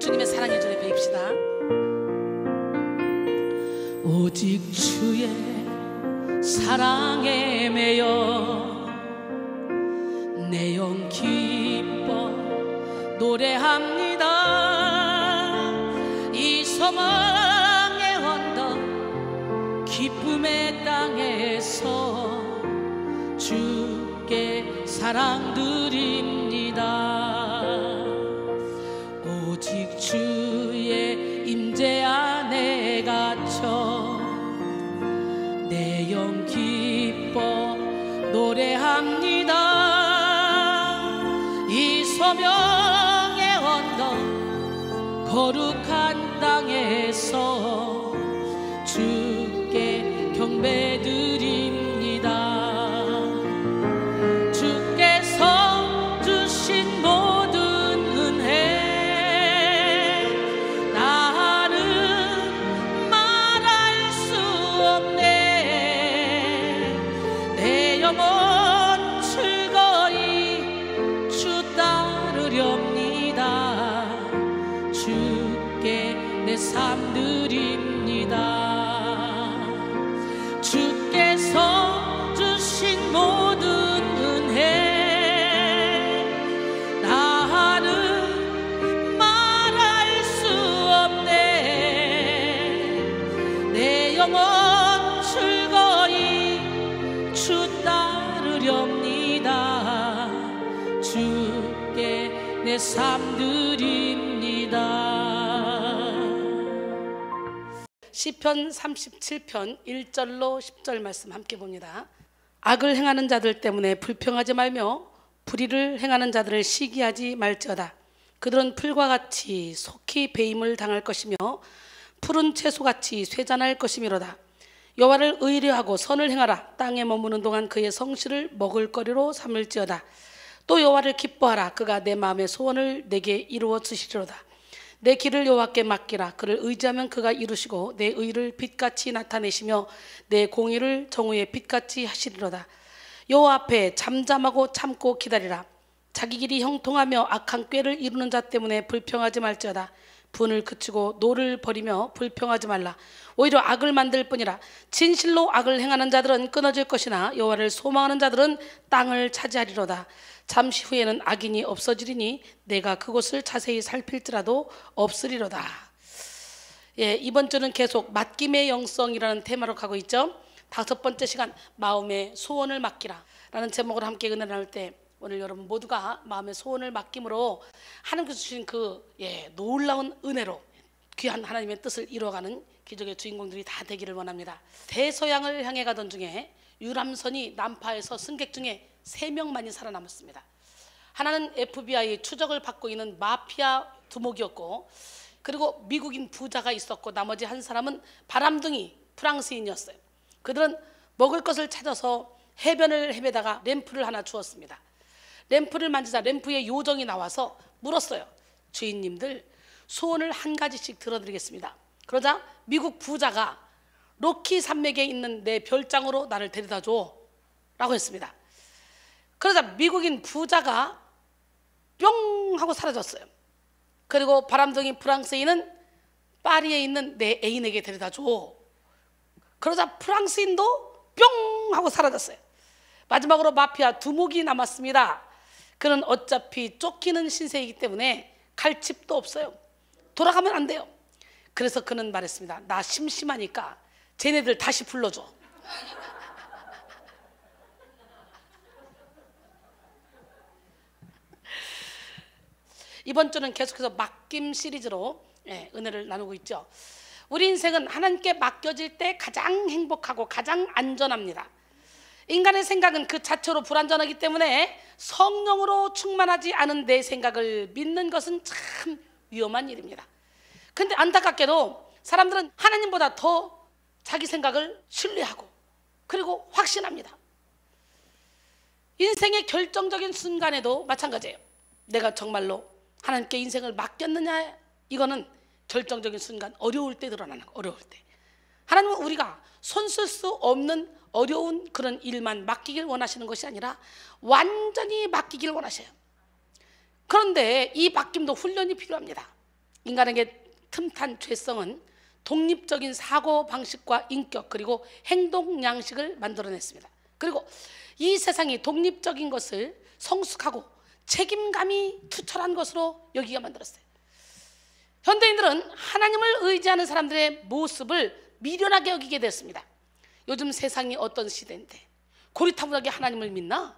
주님의 사랑의 전에 배웁시다. 오직 주의 사랑에 매여 내 영 기뻐 노래합니다. 이 소망의 언덕 기쁨의 땅에서 주께 사랑 드립니다. 오직 주의 임재 안에 갇혀 내 영 기뻐 노래합니다. 이 소명의 언덕 거룩한 땅에서 주께 경배드립니다. 주께서 주신 모든 은혜 나는 말할 수 없네. 내 영혼 즐거이 주 따르렵니다. 주께 내 삶 드립니다. 주께서 주신 모든 은혜 나는 말할 수 없네. 내 영혼 즐거이 주 따르렵니다. 주께 내 삶 드립니다. 시편 37편 1절로 10절 말씀 함께 봅니다. 악을 행하는 자들 때문에 불평하지 말며 불의를 행하는 자들을 시기하지 말지어다. 그들은 풀과 같이 속히 배임을 당할 것이며 푸른 채소같이 쇠잔할 것이미로다. 여호와를 의뢰하고 선을 행하라. 땅에 머무는 동안 그의 성실을 먹을거리로 삼을지어다. 또 여호와를 기뻐하라. 그가 내 마음의 소원을 내게 이루어 주시리로다. 내 길을 여호와께 맡기라. 그를 의지하면 그가 이루시고 내 의를 빛같이 나타내시며 내 공의를 정오의 빛같이 하시리로다. 여호와 앞에 잠잠하고 참고 기다리라. 자기 길이 형통하며 악한 꾀를 이루는 자 때문에 불평하지 말지어다. 분을 그치고 노를 버리며 불평하지 말라. 오히려 악을 만들 뿐이라. 진실로 악을 행하는 자들은 끊어질 것이나 여호와를 소망하는 자들은 땅을 차지하리로다. 잠시 후에는 악인이 없어지리니 내가 그곳을 자세히 살필지라도 없으리로다. 예, 이번 주는 계속 맡김의 영성이라는 테마로 가고 있죠. 5번째 시간 마음의 소원을 맡기라 라는 제목으로 함께 은혜 나눌 때 오늘 여러분 모두가 마음의 소원을 맡김으로 하나님께서 주신 그 놀라운 은혜로 귀한 하나님의 뜻을 이루어가는 기적의 주인공들이 다 되기를 원합니다. 대서양을 향해 가던 중에 유람선이 난파해서 승객 중에 3명만이 살아남았습니다. 하나는 FBI 추적을 받고 있는 마피아 두목이었고, 그리고 미국인 부자가 있었고, 나머지 한 사람은 바람둥이 프랑스인이었어요. 그들은 먹을 것을 찾아서 해변을 헤매다가 램프를 하나 주었습니다. 램프를 만지자 램프의 요정이 나와서 물었어요. 주인님들, 소원을 한 가지씩 들어드리겠습니다. 그러자 미국 부자가 로키 산맥에 있는 내 별장으로 나를 데려다 줘 라고 했습니다. 그러자 미국인 부자가 뿅 하고 사라졌어요. 그리고 바람둥이 프랑스인은 파리에 있는 내 애인에게 데려다 줘. 그러자 프랑스인도 뿅 하고 사라졌어요. 마지막으로 마피아 두목이 남았습니다. 그는 어차피 쫓기는 신세이기 때문에 갈 집도 없어요. 돌아가면 안 돼요. 그래서 그는 말했습니다. 나 심심하니까 쟤네들 다시 불러줘. 이번 주는 계속해서 맡김 시리즈로 은혜를 나누고 있죠. 우리 인생은 하나님께 맡겨질 때 가장 행복하고 가장 안전합니다. 인간의 생각은 그 자체로 불안전하기 때문에 성령으로 충만하지 않은 내 생각을 믿는 것은 참 위험한 일입니다. 근데 안타깝게도 사람들은 하나님보다 더 자기 생각을 신뢰하고 그리고 확신합니다. 인생의 결정적인 순간에도 마찬가지예요. 내가 정말로 하나님께 인생을 맡겼느냐, 이거는 결정적인 순간, 어려울 때 드러나는 거. 어려울 때 하나님은 우리가 손 쓸 수 없는 어려운 그런 일만 맡기길 원하시는 것이 아니라 완전히 맡기길 원하셔요. 그런데 이 맡김도 훈련이 필요합니다. 인간에게 틈탄 죄성은 독립적인 사고 방식과 인격 그리고 행동 양식을 만들어냈습니다. 그리고 이 세상이 독립적인 것을 성숙하고 책임감이 투철한 것으로 여기가 만들었어요. 현대인들은 하나님을 의지하는 사람들의 모습을 미련하게 여기게 됐습니다. 요즘 세상이 어떤 시대인데 고리타분하게 하나님을 믿나?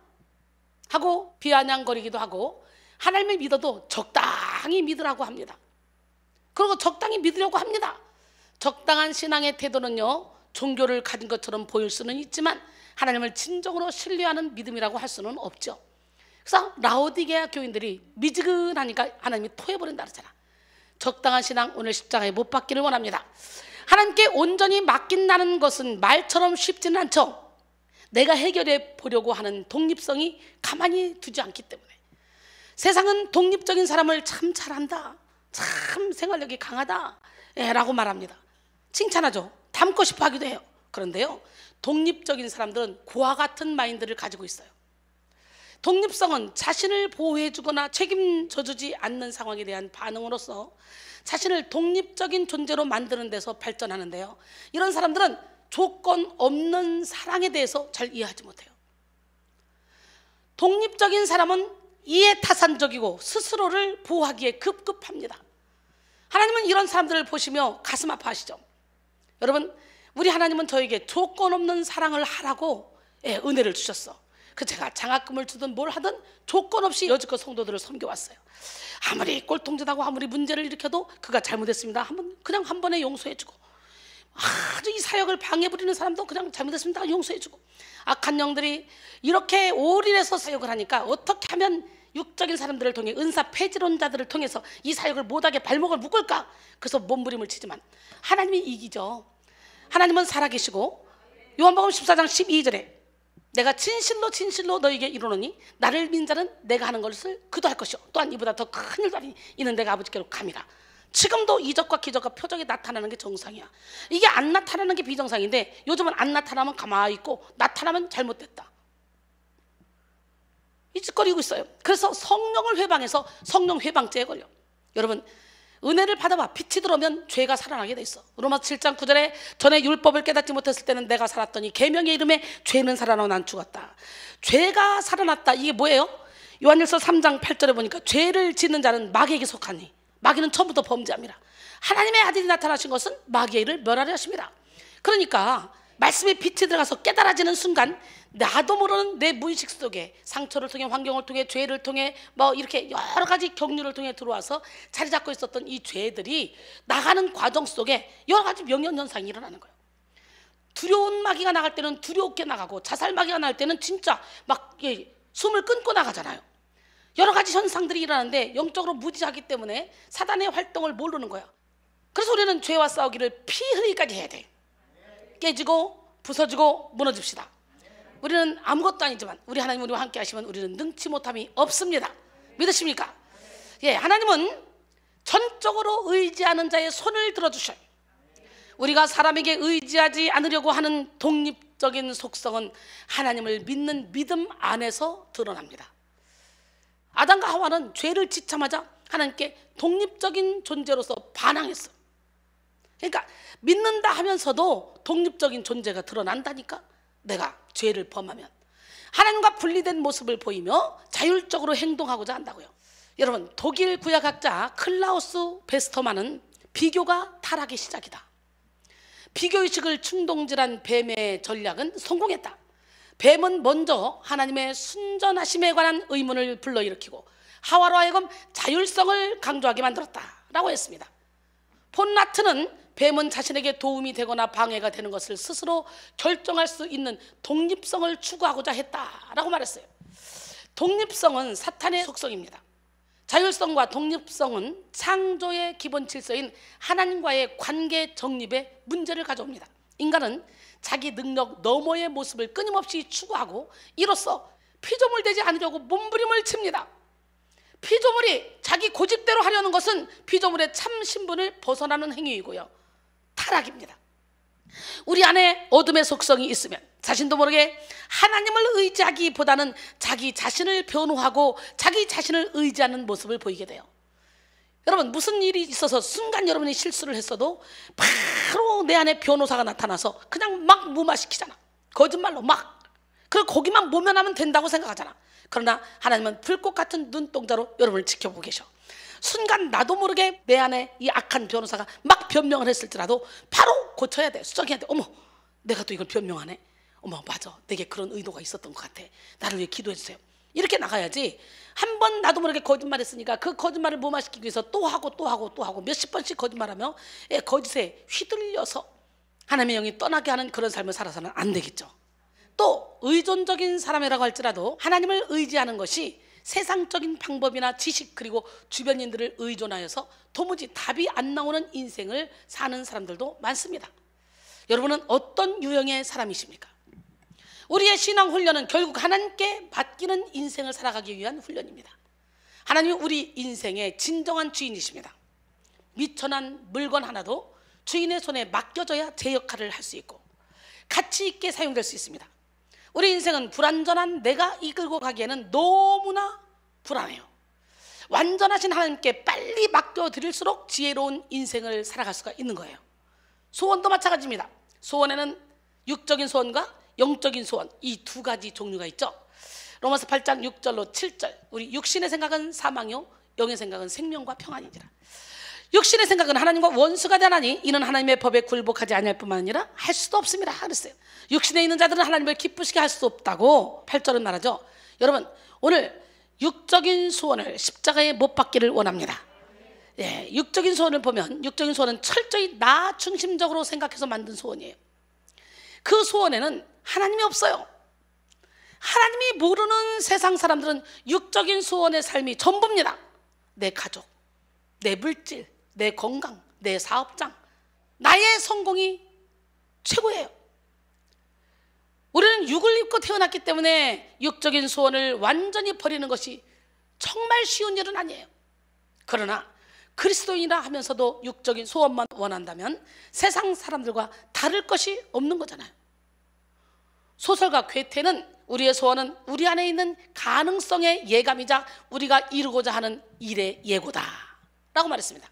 하고 비아냥거리기도 하고, 하나님을 믿어도 적당히 믿으라고 합니다. 그리고 적당히 믿으려고 합니다. 적당한 신앙의 태도는요, 종교를 가진 것처럼 보일 수는 있지만 하나님을 진정으로 신뢰하는 믿음이라고 할 수는 없죠. 그래서 라오디게아 교인들이 미지근하니까 하나님이 토해버린다 그러잖아. 적당한 신앙, 오늘 십자가에 못 박기를 원합니다. 하나님께 온전히 맡긴다는 것은 말처럼 쉽지는 않죠. 내가 해결해 보려고 하는 독립성이 가만히 두지 않기 때문에. 세상은 독립적인 사람을 참 잘한다, 참 생활력이 강하다 라고 말합니다. 칭찬하죠. 닮고 싶어 하기도 해요. 그런데요, 독립적인 사람들은 고와 같은 마인드를 가지고 있어요. 독립성은 자신을 보호해주거나 책임져주지 않는 상황에 대한 반응으로서 자신을 독립적인 존재로 만드는 데서 발전하는데요, 이런 사람들은 조건 없는 사랑에 대해서 잘 이해하지 못해요. 독립적인 사람은 이해타산적이고 스스로를 보호하기에 급급합니다. 하나님은 이런 사람들을 보시며 가슴 아파하시죠. 여러분, 우리 하나님은 저에게 조건 없는 사랑을 하라고 은혜를 주셨어. 그 제가 장학금을 주든 뭘 하든 조건 없이 여지껏 성도들을 섬겨왔어요. 아무리 꼴통짓하고 아무리 문제를 일으켜도 그가 잘못했습니다, 그냥 한 번에 용서해주고, 아주 이 사역을 방해부리는 사람도 그냥 잘못했습니다 용서해주고, 악한 영들이 이렇게 올인해서 사역을 하니까 어떻게 하면 육적인 사람들을 통해 은사 폐지론자들을 통해서 이 사역을 못하게 발목을 묶을까? 그래서 몸부림을 치지만 하나님이 이기죠. 하나님은 살아계시고 요한복음 14장 12절에 내가 진실로 진실로 너에게 이르노니 나를 믿는 자는 내가 하는 것을 그도 할 것이요 또한 이보다 더 큰 일도 하리니 이는 내가 아버지께로 감이라. 지금도 이적과 기적과 표적이 나타나는 게 정상이야. 이게 안 나타나는 게 비정상인데 요즘은 안 나타나면 가만히 있고 나타나면 잘못됐다, 이 짓거리고 있어요. 그래서 성령을 회방해서 성령 회방죄에 걸려. 여러분, 은혜를 받아봐. 빛이 들어오면 죄가 살아나게 돼 있어. 로마서 7장 9절에 전에 율법을 깨닫지 못했을 때는 내가 살았더니 계명의 이름에 죄는 살아나고 난 죽었다. 죄가 살아났다. 이게 뭐예요? 요한일서 3장 8절에 보니까 죄를 짓는 자는 마귀에게 속하니 마귀는 처음부터 범죄함이라. 하나님의 아들이 나타나신 것은 마귀의 일을 멸하려 하십니다. 그러니까 말씀에 빛이 들어가서 깨달아지는 순간 나도 모르는 내 무의식 속에 상처를 통해, 환경을 통해, 죄를 통해, 뭐 이렇게 여러 가지 경륜을 통해 들어와서 자리 잡고 있었던 이 죄들이 나가는 과정 속에 여러 가지 명령현상이 일어나는 거예요. 두려운 마귀가 나갈 때는 두렵게 나가고, 자살 마귀가 나갈 때는 진짜 막 숨을 끊고 나가잖아요. 여러 가지 현상들이 일어나는데 영적으로 무지하기 때문에 사단의 활동을 모르는 거야. 그래서 우리는 죄와 싸우기를 피 흘리기까지 해야 돼. 깨지고 부서지고 무너집시다. 우리는 아무것도 아니지만 우리 하나님 우리와 함께 하시면 우리는 능치 못함이 없습니다. 믿으십니까? 예, 하나님은 전적으로 의지하는 자의 손을 들어주셔요. 우리가 사람에게 의지하지 않으려고 하는 독립적인 속성은 하나님을 믿는 믿음 안에서 드러납니다. 아담과 하와는 죄를 짓자마자 하나님께 독립적인 존재로서 반항했어. 그러니까 믿는다 하면서도 독립적인 존재가 드러난다니까. 내가 죄를 범하면 하나님과 분리된 모습을 보이며 자율적으로 행동하고자 한다고요. 여러분, 독일 구약학자 클라우스 베스터만은 비교가 타락의 시작이다. 비교의식을 충동질한 뱀의 전략은 성공했다. 뱀은 먼저 하나님의 순전하심에 관한 의문을 불러일으키고 하와로 하여금 자율성을 강조하게 만들었다라고 했습니다. 폰 라트는 뱀은 자신에게 도움이 되거나 방해가 되는 것을 스스로 결정할 수 있는 독립성을 추구하고자 했다라고 말했어요. 독립성은 사탄의 속성입니다. 자율성과 독립성은 창조의 기본 질서인 하나님과의 관계 정립에 문제를 가져옵니다. 인간은 자기 능력 너머의 모습을 끊임없이 추구하고 이로써 피조물 되지 않으려고 몸부림을 칩니다. 피조물이 자기 고집대로 하려는 것은 피조물의 참 신분을 벗어나는 행위이고요, 타락입니다. 우리 안에 어둠의 속성이 있으면 자신도 모르게 하나님을 의지하기보다는 자기 자신을 변호하고 자기 자신을 의지하는 모습을 보이게 돼요. 여러분, 무슨 일이 있어서 순간 여러분이 실수를 했어도 바로 내 안에 변호사가 나타나서 그냥 막 무마시키잖아. 거짓말로 막. 그리고 거기만 모면하면 된다고 생각하잖아. 그러나 하나님은 불꽃 같은 눈동자로 여러분을 지켜보고 계셔. 순간 나도 모르게 내 안에 이 악한 변호사가 막 변명을 했을지라도 바로 고쳐야 돼. 수정해야 돼. 어머, 내가 또 이걸 변명하네. 어머, 맞아, 내게 그런 의도가 있었던 것 같아. 나를 위해 기도해 주세요. 이렇게 나가야지. 한 번 나도 모르게 거짓말했으니까 그 거짓말을 무마시키기 위해서 또 하고 또 하고 또 하고 몇십 번씩 거짓말하며 거짓에 휘둘려서 하나님의 영이 떠나게 하는 그런 삶을 살아서는 안 되겠죠. 또 의존적인 사람이라고 할지라도 하나님을 의지하는 것이 세상적인 방법이나 지식 그리고 주변인들을 의존하여서 도무지 답이 안 나오는 인생을 사는 사람들도 많습니다. 여러분은 어떤 유형의 사람이십니까? 우리의 신앙 훈련은 결국 하나님께 맡기는 인생을 살아가기 위한 훈련입니다. 하나님은 우리 인생의 진정한 주인이십니다. 미천한 물건 하나도 주인의 손에 맡겨져야 제 역할을 할 수 있고 가치 있게 사용될 수 있습니다. 우리 인생은 불완전한 내가 이끌고 가기에는 너무나 불안해요. 완전하신 하나님께 빨리 맡겨드릴수록 지혜로운 인생을 살아갈 수가 있는 거예요. 소원도 마찬가지입니다. 소원에는 육적인 소원과 영적인 소원, 이 두 가지 종류가 있죠. 로마서 8장 6절로 7절, 우리 육신의 생각은 사망이요 영의 생각은 생명과 평안이니라. 육신의 생각은 하나님과 원수가 되나니 이는 하나님의 법에 굴복하지 아니할 뿐만 아니라 할 수도 없습니다 그랬어요. 육신에 있는 자들은 하나님을 기쁘시게 할 수 없다고 8절은 말하죠. 여러분, 오늘 육적인 소원을 십자가에 못 박기를 원합니다. 육적인 소원을 보면 육적인 소원은 철저히 나 중심적으로 생각해서 만든 소원이에요. 그 소원에는 하나님이 없어요. 하나님이 모르는 세상 사람들은 육적인 소원의 삶이 전부입니다. 내 가족, 내 물질, 내 건강, 내 사업장, 나의 성공이 최고예요. 우리는 육을 입고 태어났기 때문에 육적인 소원을 완전히 버리는 것이 정말 쉬운 일은 아니에요. 그러나 그리스도인이라 하면서도 육적인 소원만 원한다면 세상 사람들과 다를 것이 없는 거잖아요. 소설가 괴테는 우리의 소원은 우리 안에 있는 가능성의 예감이자 우리가 이루고자 하는 일의 예고다 라고 말했습니다.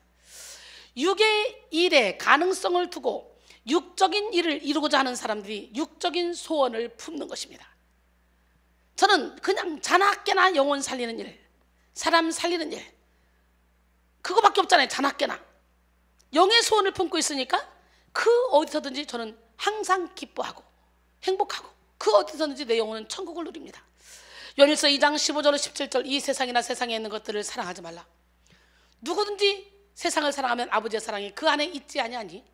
육의 일에 가능성을 두고 육적인 일을 이루고자 하는 사람들이 육적인 소원을 품는 것입니다. 저는 그냥 자나깨나 영혼 살리는 일, 사람 살리는 일, 그거밖에 없잖아요. 자나깨나 영의 소원을 품고 있으니까 그 어디서든지 저는 항상 기뻐하고 행복하고 그 어디서든지 내 영혼은 천국을 누립니다. 요한일서 2장 15절로 17절, 이 세상이나 세상에 있는 것들을 사랑하지 말라. 누구든지 세상을 사랑하면 아버지의 사랑이 그 안에 있지 아니하니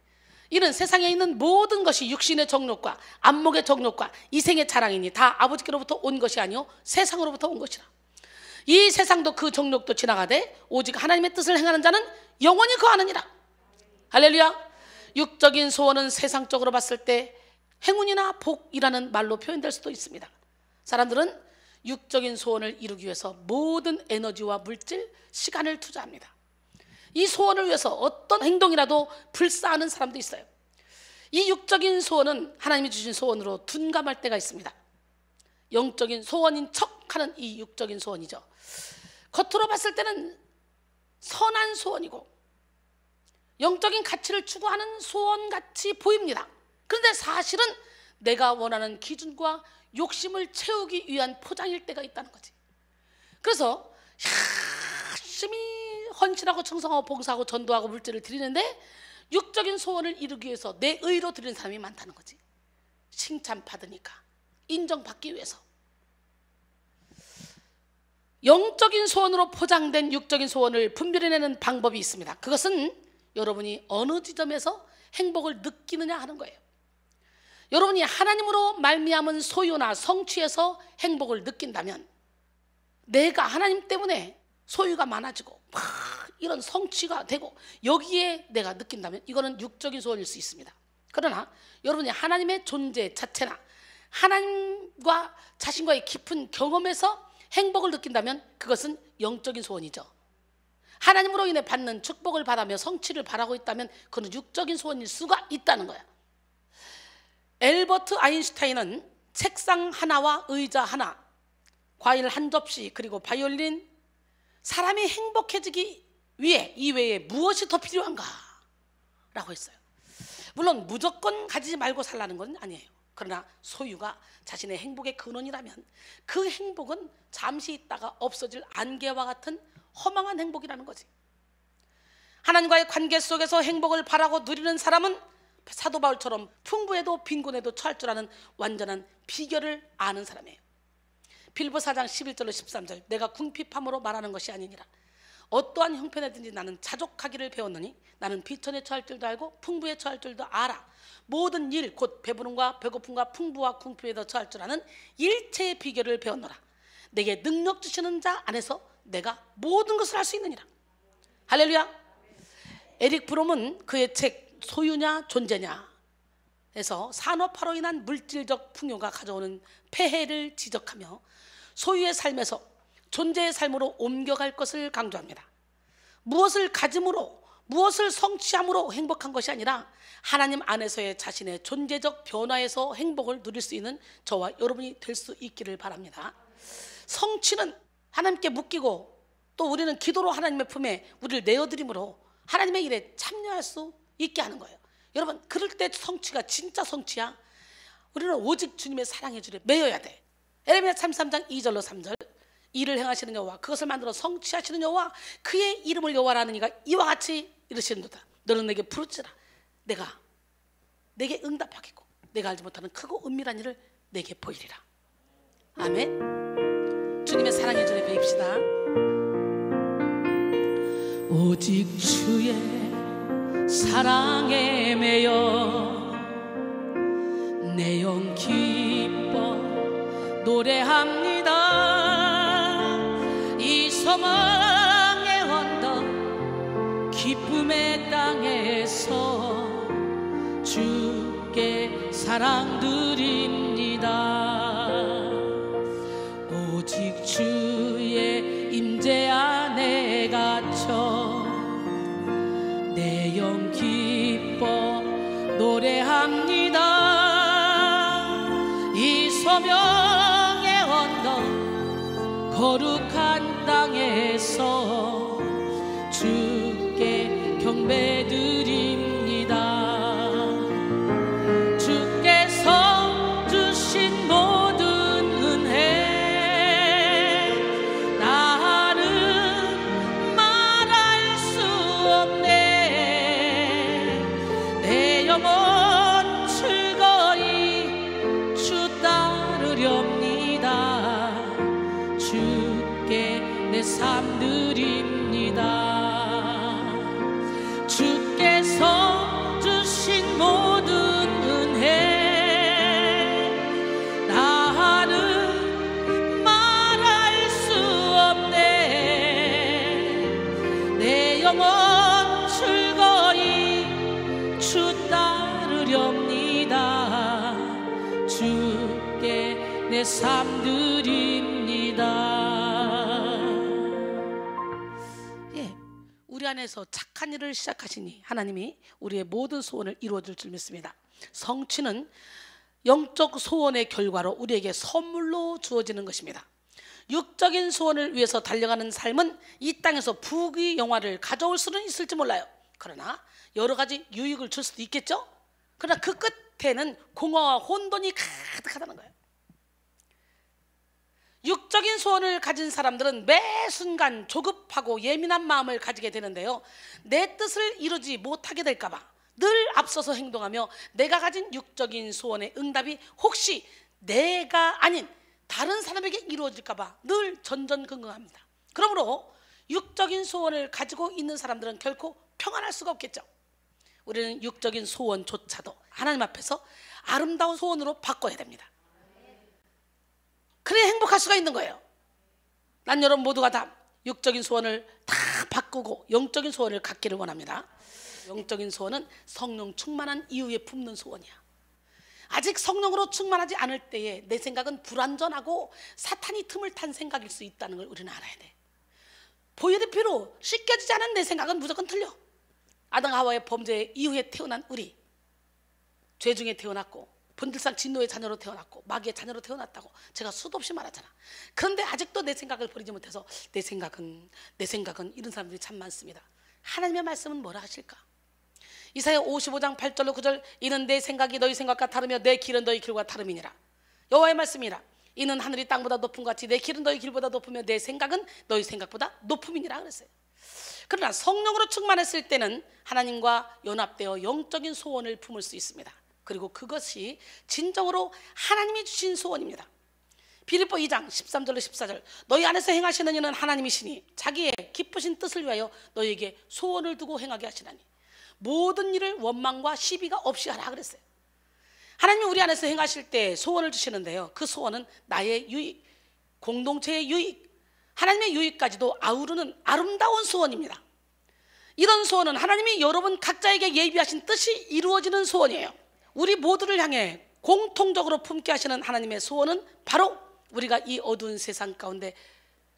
이는 세상에 있는 모든 것이 육신의 정욕과 안목의 정욕과 이생의 자랑이니 다 아버지께로부터 온 것이 아니요 세상으로부터 온 것이라. 이 세상도 그 정욕도 지나가되 오직 하나님의 뜻을 행하는 자는 영원히 거하느니라. 할렐루야. 육적인 소원은 세상적으로 봤을 때 행운이나 복이라는 말로 표현될 수도 있습니다. 사람들은 육적인 소원을 이루기 위해서 모든 에너지와 물질, 시간을 투자합니다. 이 소원을 위해서 어떤 행동이라도 불사하는 사람도 있어요. 이 육적인 소원은 하나님이 주신 소원으로 둔감할 때가 있습니다. 영적인 소원인 척하는 이 육적인 소원이죠. 겉으로 봤을 때는 선한 소원이고 영적인 가치를 추구하는 소원같이 보입니다. 그런데 사실은 내가 원하는 기준과 욕심을 채우기 위한 포장일 때가 있다는 거지. 그래서 열심히 헌신하고 충성하고 봉사하고 전도하고 물질을 드리는데 육적인 소원을 이루기 위해서 내 의로 드리는 사람이 많다는 거지. 칭찬받으니까, 인정받기 위해서. 영적인 소원으로 포장된 육적인 소원을 분별해내는 방법이 있습니다. 그것은 여러분이 어느 지점에서 행복을 느끼느냐 하는 거예요. 여러분이 하나님으로 말미암은 소유나 성취에서 행복을 느낀다면, 내가 하나님 때문에 소유가 많아지고 막 이런 성취가 되고 여기에 내가 느낀다면 이거는 육적인 소원일 수 있습니다. 그러나 여러분이 하나님의 존재 자체나 하나님과 자신과의 깊은 경험에서 행복을 느낀다면 그것은 영적인 소원이죠. 하나님으로 인해 받는 축복을 바라며 성취를 바라고 있다면 그건 육적인 소원일 수가 있다는 거야. 엘버트 아인슈타인은 책상 하나와 의자 하나, 과일 한 접시, 그리고 바이올린, 사람이 행복해지기 위에 이외에 무엇이 더 필요한가? 라고 했어요. 물론 무조건 가지지 말고 살라는 건 아니에요. 그러나 소유가 자신의 행복의 근원이라면 그 행복은 잠시 있다가 없어질 안개와 같은 허망한 행복이라는 거지. 하나님과의 관계 속에서 행복을 바라고 누리는 사람은 사도 바울처럼 풍부해도 빈곤해도 처할 줄 아는 완전한 비결을 아는 사람이에요. 빌보 4장 11절로 13절, 내가 궁핍함으로 말하는 것이 아니니라. 어떠한 형편에든지 나는 자족하기를 배웠느니 나는 비천에 처할 줄도 알고 풍부에 처할 줄도 알아. 모든 일 곧 배부름과 배고픔과 풍부와 궁핍에도 처할 줄 아는 일체의 비결을 배웠노라. 내게 능력 주시는 자 안에서 내가 모든 것을 할 수 있느니라. 할렐루야. 에릭 브롬은 그의 책 소유냐 존재냐 에서 산업화로 인한 물질적 풍요가 가져오는 폐해를 지적하며 소유의 삶에서 존재의 삶으로 옮겨갈 것을 강조합니다. 무엇을 가짐으로, 무엇을 성취함으로 행복한 것이 아니라 하나님 안에서의 자신의 존재적 변화에서 행복을 누릴 수 있는 저와 여러분이 될 수 있기를 바랍니다. 성취는 하나님께 묶이고 또 우리는 기도로 하나님의 품에 우리를 내어드림으로 하나님의 일에 참여할 수 있게 하는 거예요. 여러분, 그럴 때 성취가 진짜 성취야. 우리는 오직 주님의 사랑의 줄에 매여야 돼. 에레미야 33장 2절로 3절, 일을 행하시는 여호와, 그것을 만들어 성취하시는 여호와, 그의 이름을 여호와라는 이가 이와 같이 이르시는도다. 너는 내게 부르짖으라. 내가 내게 응답하겠고 내가 알지 못하는 크고 은밀한 일을 내게 보이리라. 아멘. 주님의 사랑의 줄에 매입시다. 오직 주의 사랑에 매여 내 영 기뻐 노래합니다. 이 소망의 언덕 기쁨의 땅에서 주께 사랑 드립니다. 오직 주의 임재 안에 갇혀 내 영 기뻐 노래합니다. 이 소명의 언덕 거룩한 땅에서 주께 경배드립니다. 주께서 주신 모든 은혜 나는 말할 수 없네. 내 영혼 즐거이 주 따르렵니다. 주께 내 삶 드립니다. 주께서 주신 모든 은혜 나는 말할 수 없네. 내 영혼 즐거이 주 따르렵니다. 주께 내 삶 드립니다. 우리 안에서 착한 일을 시작하시니 하나님이 우리의 모든 소원을 이루어줄 줄 믿습니다. 성취는 영적 소원의 결과로 우리에게 선물로 주어지는 것입니다. 육적인 소원을 위해서 달려가는 삶은 이 땅에서 부귀 영화를 가져올 수는 있을지 몰라요. 그러나 여러 가지 유익을 줄 수도 있겠죠. 그러나 그 끝에는 공허와 혼돈이 가득하다는 거예요. 육적인 소원을 가진 사람들은 매 순간 조급하고 예민한 마음을 가지게 되는데요, 내 뜻을 이루지 못하게 될까 봐 늘 앞서서 행동하며 내가 가진 육적인 소원의 응답이 혹시 내가 아닌 다른 사람에게 이루어질까 봐 늘 전전긍긍합니다. 그러므로 육적인 소원을 가지고 있는 사람들은 결코 평안할 수가 없겠죠. 우리는 육적인 소원조차도 하나님 앞에서 아름다운 소원으로 바꿔야 됩니다. 그래야 행복할 수가 있는 거예요. 난 여러분 모두가 다 육적인 소원을 다 바꾸고 영적인 소원을 갖기를 원합니다. 영적인 소원은 성령 충만한 이후에 품는 소원이야. 아직 성령으로 충만하지 않을 때에 내 생각은 불완전하고 사탄이 틈을 탄 생각일 수 있다는 걸 우리는 알아야 돼. 보여대표로 씻겨지지 않은 내 생각은 무조건 틀려. 아담 하와의 범죄 이후에 태어난 우리, 죄 중에 태어났고 본질상 진노의 자녀로 태어났고 마귀의 자녀로 태어났다고 제가 수도 없이 말하잖아. 그런데 아직도 내 생각을 버리지 못해서 내 생각은 이런 사람들이 참 많습니다. 하나님의 말씀은 뭐라 하실까? 이사야 55장 8절로 9절, 이는 내 생각이 너희 생각과 다르며 내 길은 너희 길과 다름이니라. 여호와의 말씀이라. 이는 하늘이 땅보다 높은 것 같이 내 길은 너희 길보다 높으며 내 생각은 너희 생각보다 높음이니라 그랬어요. 그러나 성령으로 충만했을 때는 하나님과 연합되어 영적인 소원을 품을 수 있습니다. 그리고 그것이 진정으로 하나님이 주신 소원입니다. 빌립보 2장 13절로 14절, 너희 안에서 행하시는 이는 하나님이시니 자기의 기쁘신 뜻을 위하여 너희에게 소원을 두고 행하게 하시나니 모든 일을 원망과 시비가 없이 하라 그랬어요. 하나님이 우리 안에서 행하실 때 소원을 주시는데요, 그 소원은 나의 유익, 공동체의 유익, 하나님의 유익까지도 아우르는 아름다운 소원입니다. 이런 소원은 하나님이 여러분 각자에게 예비하신 뜻이 이루어지는 소원이에요. 우리 모두를 향해 공통적으로 품게 하시는 하나님의 소원은 바로 우리가 이 어두운 세상 가운데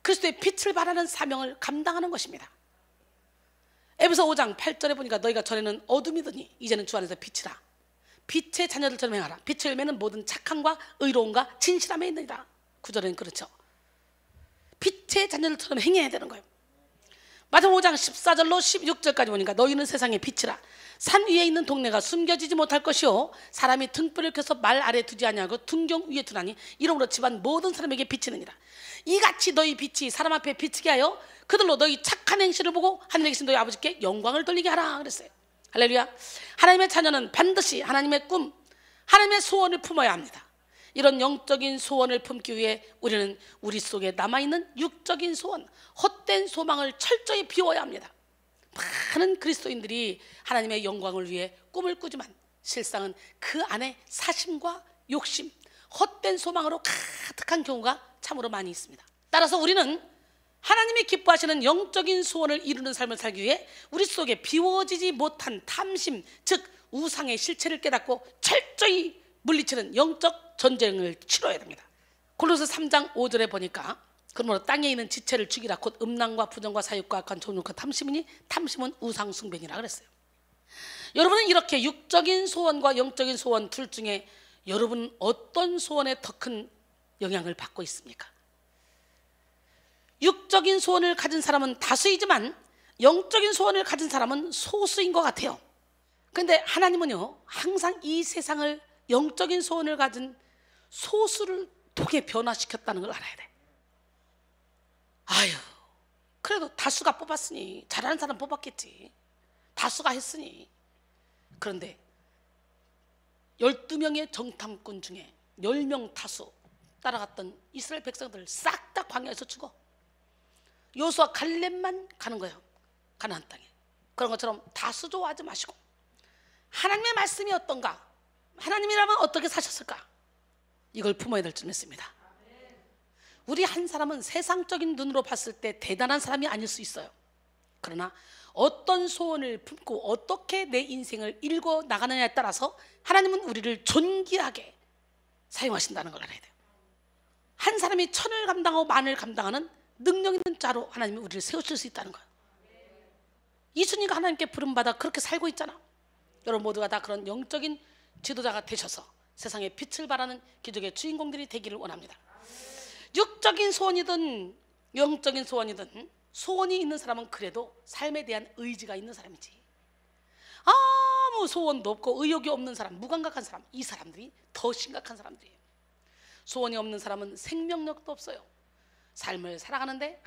그리스도의 빛을 발하는 사명을 감당하는 것입니다. 에베소 5장 8절에 보니까 너희가 전에는 어둠이더니 이제는 주 안에서 빛이라. 빛의 자녀들처럼 행하라. 빛의 열매는 모든 착함과 의로움과 진실함에 있느니라. 9절에는 그렇죠. 빛의 자녀들처럼 행해야 되는 거예요. 마태복음 5장 14절로 16절까지 보니까 너희는 세상의 빛이라. 산 위에 있는 동네가 숨겨지지 못할 것이요 사람이 등불을 켜서 말 아래 두지 아니하고 등경 위에 두나니 이러므로 집안 모든 사람에게 비치느니라. 이같이 너희 빛이 사람 앞에 비치게 하여 그들로 너희 착한 행실을 보고 하늘에 계신 너희 아버지께 영광을 돌리게 하라 그랬어요. 할렐루야. 하나님의 자녀는 반드시 하나님의 꿈, 하나님의 소원을 품어야 합니다. 이런 영적인 소원을 품기 위해 우리는 우리 속에 남아있는 육적인 소원, 헛된 소망을 철저히 비워야 합니다. 많은 그리스도인들이 하나님의 영광을 위해 꿈을 꾸지만 실상은 그 안에 사심과 욕심, 헛된 소망으로 가득한 경우가 참으로 많이 있습니다. 따라서 우리는 하나님이 기뻐하시는 영적인 소원을 이루는 삶을 살기 위해 우리 속에 비워지지 못한 탐심, 즉 우상의 실체를 깨닫고 철저히 물리치는 영적 전쟁을 치러야 됩니다. 골로새 3장 5절에 보니까 그러므로 땅에 있는 지체를 죽이라. 곧 음란과 부정과 사욕과 악한 종욕과 탐심이니 탐심은 우상 숭배니라 그랬어요. 여러분은 이렇게 육적인 소원과 영적인 소원 둘 중에 여러분은 어떤 소원에 더 큰 영향을 받고 있습니까? 육적인 소원을 가진 사람은 다수이지만 영적인 소원을 가진 사람은 소수인 것 같아요. 그런데 하나님은요, 항상 이 세상을 영적인 소원을 가진 소수를 통해 변화시켰다는 걸 알아야 돼. 아유, 그래도 다수가 뽑았으니 잘하는 사람 뽑았겠지. 다수가 했으니. 그런데 12명의 정탐꾼 중에 10명 다수 따라갔던 이스라엘 백성들 싹 다 광야에서 죽어. 여호수아 갈렙만 가는 거예요. 가나안 땅에. 그런 것처럼 다수 좋아하지 마시고 하나님의 말씀이 어떤가, 하나님이라면 어떻게 사셨을까, 이걸 품어야 될 줄 믿습니다. 우리 한 사람은 세상적인 눈으로 봤을 때 대단한 사람이 아닐 수 있어요. 그러나 어떤 소원을 품고 어떻게 내 인생을 읽어 나가느냐에 따라서 하나님은 우리를 존귀하게 사용하신다는 걸 알아야 돼요. 한 사람이 천을 감당하고 만을 감당하는 능력 있는 자로 하나님이 우리를 세우실 수 있다는 거예요. 이순이가 하나님께 부름받아 그렇게 살고 있잖아. 여러분 모두가 다 그런 영적인 지도자가 되셔서 세상에 빛을 발하는 기적의 주인공들이 되기를 원합니다. 육적인 소원이든 영적인 소원이든 소원이 있는 사람은 그래도 삶에 대한 의지가 있는 사람이지. 아무 소원도 없고 의욕이 없는 사람, 무감각한 사람, 이 사람들이 더 심각한 사람들이에요. 소원이 없는 사람은 생명력도 없어요. 삶을 살아가는데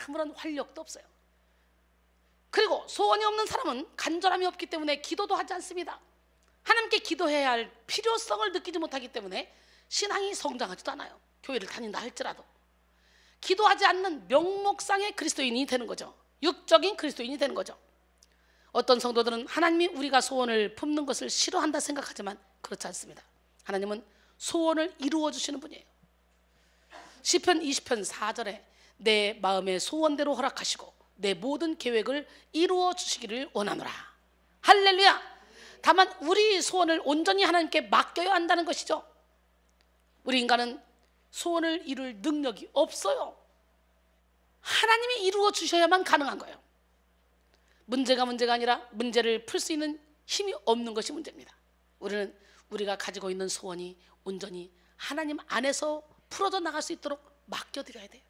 아무런 활력도 없어요. 그리고 소원이 없는 사람은 간절함이 없기 때문에 기도도 하지 않습니다. 하나님께 기도해야 할 필요성을 느끼지 못하기 때문에 신앙이 성장하지도 않아요. 교회를 다닌다 할지라도 기도하지 않는 명목상의 그리스도인이 되는 거죠. 육적인 그리스도인이 되는 거죠. 어떤 성도들은 하나님이 우리가 소원을 품는 것을 싫어한다 생각하지만 그렇지 않습니다. 하나님은 소원을 이루어 주시는 분이에요. 시편 20편 4절에 내 마음의 소원대로 허락하시고 내 모든 계획을 이루어 주시기를 원하노라. 할렐루야. 다만 우리 소원을 온전히 하나님께 맡겨야 한다는 것이죠. 우리 인간은 소원을 이룰 능력이 없어요. 하나님이 이루어 주셔야만 가능한 거예요. 문제가 아니라 문제를 풀 수 있는 힘이 없는 것이 문제입니다. 우리는 우리가 가지고 있는 소원이 온전히 하나님 안에서 풀어져 나갈 수 있도록 맡겨드려야 돼요.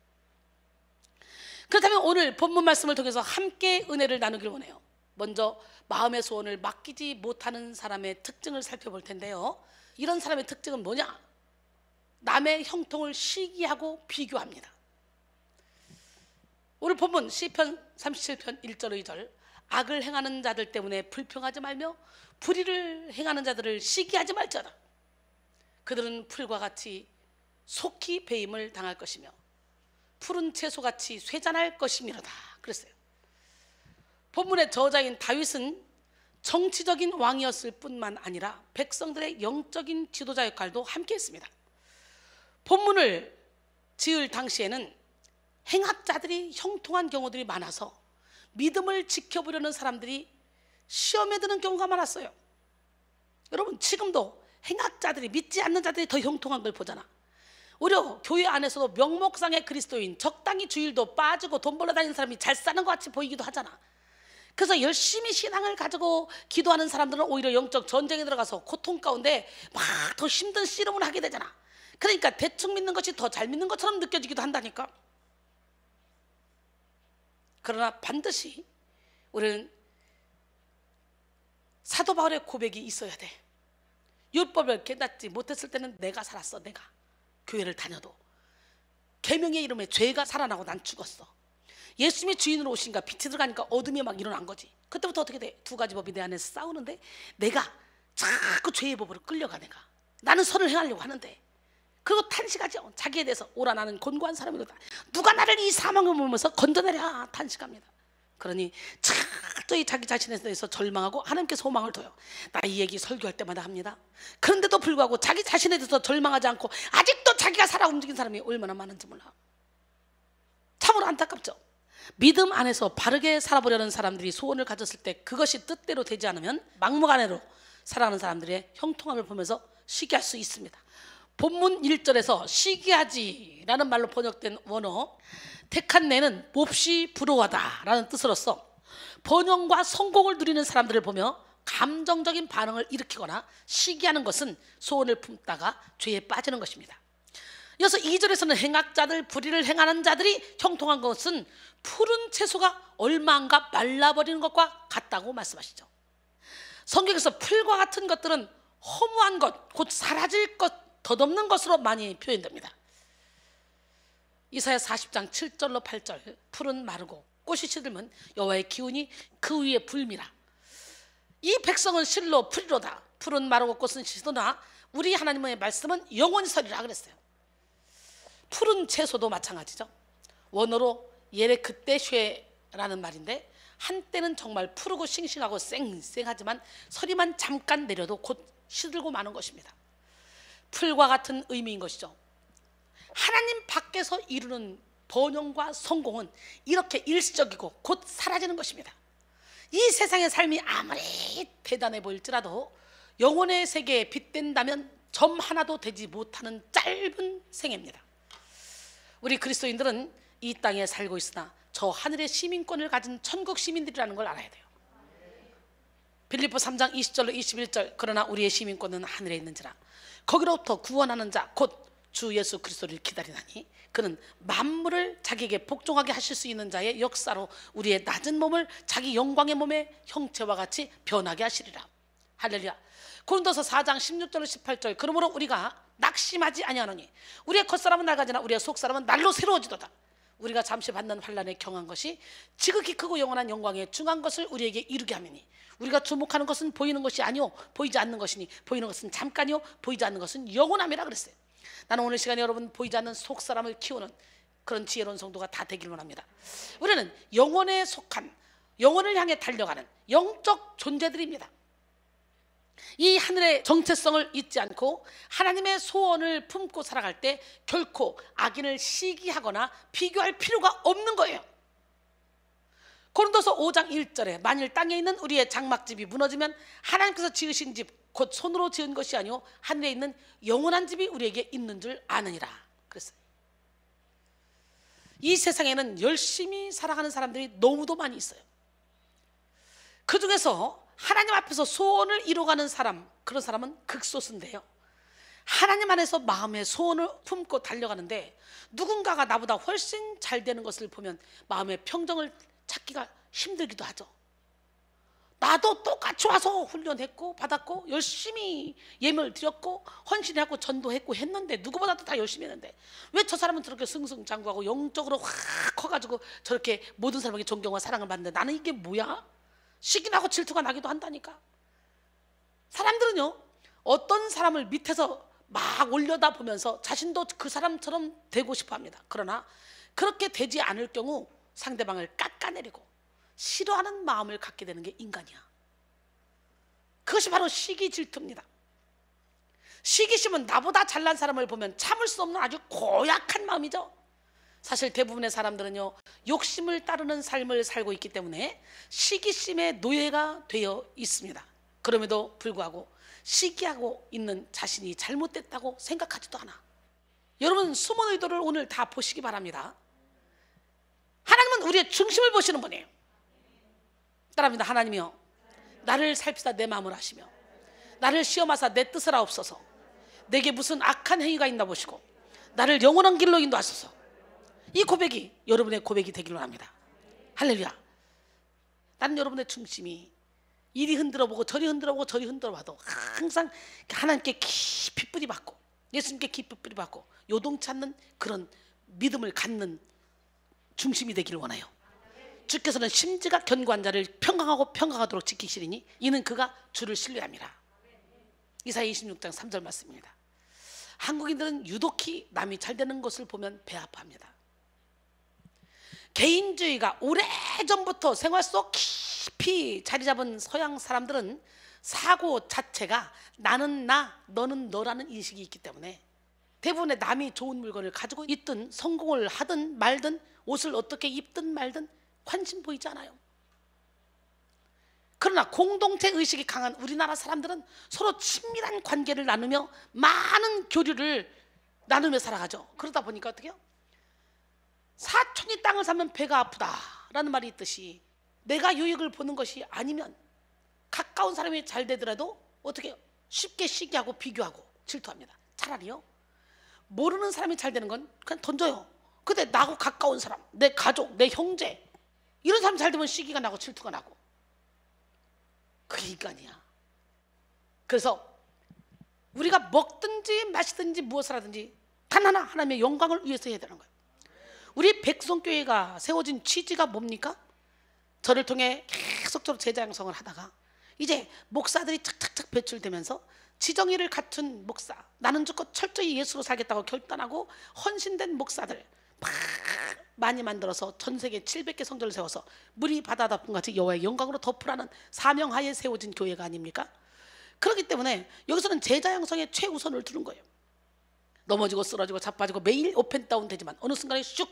그렇다면 오늘 본문 말씀을 통해서 함께 은혜를 나누길 원해요. 먼저 마음의 소원을 맡기지 못하는 사람의 특징을 살펴볼 텐데요. 이런 사람의 특징은 뭐냐? 남의 형통을 시기하고 비교합니다. 오늘 본문 시편 37편 1절 2절 악을 행하는 자들 때문에 불평하지 말며 불의를 행하는 자들을 시기하지 말지어다. 그들은 풀과 같이 속히 배임을 당할 것이며 푸른 채소같이 쇠잔할 것이미로다 그랬어요. 본문의 저자인 다윗은 정치적인 왕이었을 뿐만 아니라 백성들의 영적인 지도자 역할도 함께 했습니다. 본문을 지을 당시에는 행악자들이 형통한 경우들이 많아서 믿음을 지켜보려는 사람들이 시험에 드는 경우가 많았어요. 여러분, 지금도 행악자들이, 믿지 않는 자들이 더 형통한 걸 보잖아. 오히려 교회 안에서도 명목상의 그리스도인, 적당히 주일도 빠지고 돈 벌러 다니는 사람이 잘 사는 것 같이 보이기도 하잖아. 그래서 열심히 신앙을 가지고 기도하는 사람들은 오히려 영적 전쟁에 들어가서 고통 가운데 막 더 힘든 씨름을 하게 되잖아. 그러니까 대충 믿는 것이 더 잘 믿는 것처럼 느껴지기도 한다니까. 그러나 반드시 우리는 사도 바울의 고백이 있어야 돼. 율법을 깨닫지 못했을 때는 내가 살았어. 내가 교회를 다녀도 계명의 이름에 죄가 살아나고 난 죽었어. 예수님이 주인으로 오신가 빛이 들어가니까 어둠이 막 일어난 거지. 그때부터 어떻게 돼? 두 가지 법이 내 안에서 싸우는데 내가 자꾸 죄의 법으로 끌려가. 내가 나는 선을 행하려고 하는데, 그리고 탄식하죠. 자기에 대해서 오라 나는 곤고한 사람이로다. 누가 나를 이 사망을 보면서 건져내랴 탄식합니다. 그러니 철저히 자기 자신에 대해서 절망하고 하나님께 소망을 둬요. 나 이 얘기 설교할 때마다 합니다. 그런데도 불구하고 자기 자신에 대해서 절망하지 않고 아직도 자기가 살아 움직인 사람이 얼마나 많은지 몰라. 참으로 안타깝죠. 믿음 안에서 바르게 살아보려는 사람들이 소원을 가졌을 때 그것이 뜻대로 되지 않으면 막무가내로 살아가는 사람들의 형통함을 보면서 시기할 수 있습니다. 본문 1절에서 시기하지라는 말로 번역된 원어 택한 내는 몹시 부러워하다 라는 뜻으로서 번영과 성공을 누리는 사람들을 보며 감정적인 반응을 일으키거나 시기하는 것은 소원을 품다가 죄에 빠지는 것입니다. 이어서 2절에서는 행악자들, 불의를 행하는 자들이 형통한 것은 푸른 채소가 얼마 안가 말라버리는 것과 같다고 말씀하시죠. 성경에서 풀과 같은 것들은 허무한 것, 곧 사라질 것, 덧없는 것으로 많이 표현됩니다. 이사야 40장 7절로 8절 풀은 마르고 꽃이 시들면 여호와의 기운이 그 위에 불미라. 이 백성은 실로 풀이로다. 풀은 마르고 꽃은 시드나 우리 하나님의 말씀은 영원히 서리라 그랬어요. 푸른 채소도 마찬가지죠. 원어로 예레크떼쉐라는 말인데 한때는 정말 푸르고 싱싱하고 쌩쌩하지만 서리만 잠깐 내려도 곧 시들고 마는 것입니다. 풀과 같은 의미인 것이죠. 하나님 밖에서 이루는 번영과 성공은 이렇게 일시적이고 곧 사라지는 것입니다. 이 세상의 삶이 아무리 대단해 보일지라도 영혼의 세계에 빗댄다면 점 하나도 되지 못하는 짧은 생애입니다. 우리 그리스도인들은 이 땅에 살고 있으나 저 하늘의 시민권을 가진 천국 시민들이라는 걸 알아야 돼요. 빌립보 3장 20절로 21절 그러나 우리의 시민권은 하늘에 있는지라 거기로부터 구원하는 자 곧 주 예수 그리스도를 기다리나니 그는 만물을 자기에게 복종하게 하실 수 있는 자의 역사로 우리의 낮은 몸을 자기 영광의 몸의 형체와 같이 변하게 하시리라. 할렐루야. 고린도서 4장 16절로 18절 그러므로 우리가 낙심하지 아니하노니 우리의 겉사람은 낡아지나 우리의 속사람은 날로 새로워지도다. 우리가 잠시 받는 환난에 경한 것이 지극히 크고 영원한 영광에 중한 것을 우리에게 이루게 하매니 우리가 주목하는 것은 보이는 것이 아니요 보이지 않는 것이니 보이는 것은 잠깐이요 보이지 않는 것은 영원함이라 그랬어요. 나는 오늘 시간에 여러분 보이지 않는 속사람을 키우는 그런 지혜로운 성도가 다 되길 원합니다. 우리는 영혼에 속한 영혼을 향해 달려가는 영적 존재들입니다. 이 하늘의 정체성을 잊지 않고 하나님의 소원을 품고 살아갈 때 결코 악인을 시기하거나 비교할 필요가 없는 거예요. 고린도서 5장 1절에 만일 땅에 있는 우리의 장막집이 무너지면 하나님께서 지으신 집 곧 손으로 지은 것이 아니오 하늘에 있는 영원한 집이 우리에게 있는 줄 아느니라 그랬어요. 이 세상에는 열심히 살아가는 사람들이 너무도 많이 있어요. 그 중에서 하나님 앞에서 소원을 이루어가는 사람, 그런 사람은 극소수인데요. 하나님 안에서 마음의 소원을 품고 달려가는데 누군가가 나보다 훨씬 잘 되는 것을 보면 마음의 평정을 찾기가 힘들기도 하죠. 나도 똑같이 와서 훈련했고 받았고 열심히 예물을 드렸고 헌신하고 전도했고 했는데 누구보다도 다 열심히 했는데 왜 저 사람은 저렇게 승승장구하고 영적으로 확 커가지고 저렇게 모든 사람에게 존경과 사랑을 받는데 나는 이게 뭐야? 시기 나고 질투가 나기도 한다니까. 사람들은요, 어떤 사람을 밑에서 막 올려다 보면서 자신도 그 사람처럼 되고 싶어 합니다. 그러나 그렇게 되지 않을 경우 상대방을 깎아내리고 싫어하는 마음을 갖게 되는 게 인간이야. 그것이 바로 시기 질투입니다. 시기심은 나보다 잘난 사람을 보면 참을 수 없는 아주 고약한 마음이죠. 사실 대부분의 사람들은요, 욕심을 따르는 삶을 살고 있기 때문에 시기심의 노예가 되어 있습니다. 그럼에도 불구하고 시기하고 있는 자신이 잘못됐다고 생각하지도 않아. 여러분, 숨은 의도를 오늘 다 보시기 바랍니다. 하나님은 우리의 중심을 보시는 분이에요. 따라합니다. 하나님이여, 나를 살피사 내 마음을 아시며 나를 시험하사 내 뜻을 하옵소서. 내게 무슨 악한 행위가 있나 보시고 나를 영원한 길로 인도하소서. 이 고백이 여러분의 고백이 되기를 원합니다. 할렐루야. 나는 여러분의 중심이 이리 흔들어보고 저리 흔들어보고 저리 흔들어봐도 항상 하나님께 깊이 뿌리박고 예수님께 깊이 뿌리박고 요동치 않는 그런 믿음을 갖는 중심이 되기를 원해요. 주께서는 심지가 견고한 자를 평강하고 평강하도록 지키시리니 이는 그가 주를 신뢰함이라. 이사야 26장 3절 말씀입니다. 한국인들은 유독히 남이 잘 되는 것을 보면 배 아파합니다. 개인주의가 오래전부터 생활 속 깊이 자리 잡은 서양 사람들은 사고 자체가 나는 나, 너는 너라는 인식이 있기 때문에 대부분의 남이 좋은 물건을 가지고 있든 성공을 하든 말든 옷을 어떻게 입든 말든 관심 보이지 않아요. 그러나 공동체 의식이 강한 우리나라 사람들은 서로 친밀한 관계를 나누며 많은 교류를 나누며 살아가죠. 그러다 보니까 어떻게 해요? 사촌이 땅을 사면 배가 아프다라는 말이 있듯이 내가 유익을 보는 것이 아니면 가까운 사람이 잘 되더라도 어떻게 해요? 쉽게 시기하고 비교하고 질투합니다. 차라리요, 모르는 사람이 잘 되는 건 그냥 던져요. 근데 나하고 가까운 사람, 내 가족, 내 형제 이런 사람 잘 되면 시기가 나고 질투가 나고. 그게 인간이야. 그래서 우리가 먹든지 마시든지 무엇을 하든지 단 하나 하나님의 영광을 위해서 해야 되는 거예요. 우리 백성교회가 세워진 취지가 뭡니까? 저를 통해 계속적으로 제자 양성을 하다가 이제 목사들이 착착착 배출되면서 지정의를 갖춘 목사, 나는 죽고 철저히 예수로 살겠다고 결단하고 헌신된 목사들 많이 만들어서 전 세계 700개 성전을 세워서 물이 바다 덮은 같이 여호와의 영광으로 덮으라는 사명하에 세워진 교회가 아닙니까? 그렇기 때문에 여기서는 제자 양성에 최우선을 두는 거예요. 넘어지고 쓰러지고 자빠지고 매일 오펜다운 되지만 어느 순간에 슉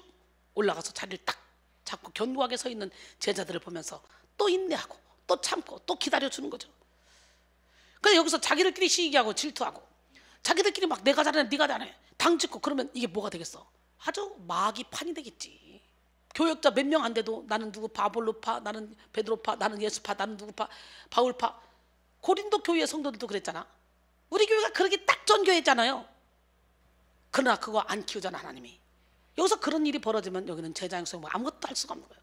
올라가서 자리를 딱 잡고 견고하게 서 있는 제자들을 보면서 또 인내하고 또 참고 또 기다려주는 거죠. 그래서 여기서 자기들끼리 시기하고 질투하고 자기들끼리 막 내가 잘하네 네가 잘하네 당짓고 그러면 이게 뭐가 되겠어? 아주 마귀 판이 되겠지. 교역자 몇 명 안 돼도 나는 누구 파, 아볼로파, 나는 베드로파, 나는 예수파, 나는 누구파, 바울파. 고린도 교회 성도들도 그랬잖아. 우리 교회가 그렇게 딱 전교회잖아요. 그러나 그거 안 키우잖아 하나님이. 여기서 그런 일이 벌어지면 여기는 제자 양성 아무것도 할 수가 없는 거예요.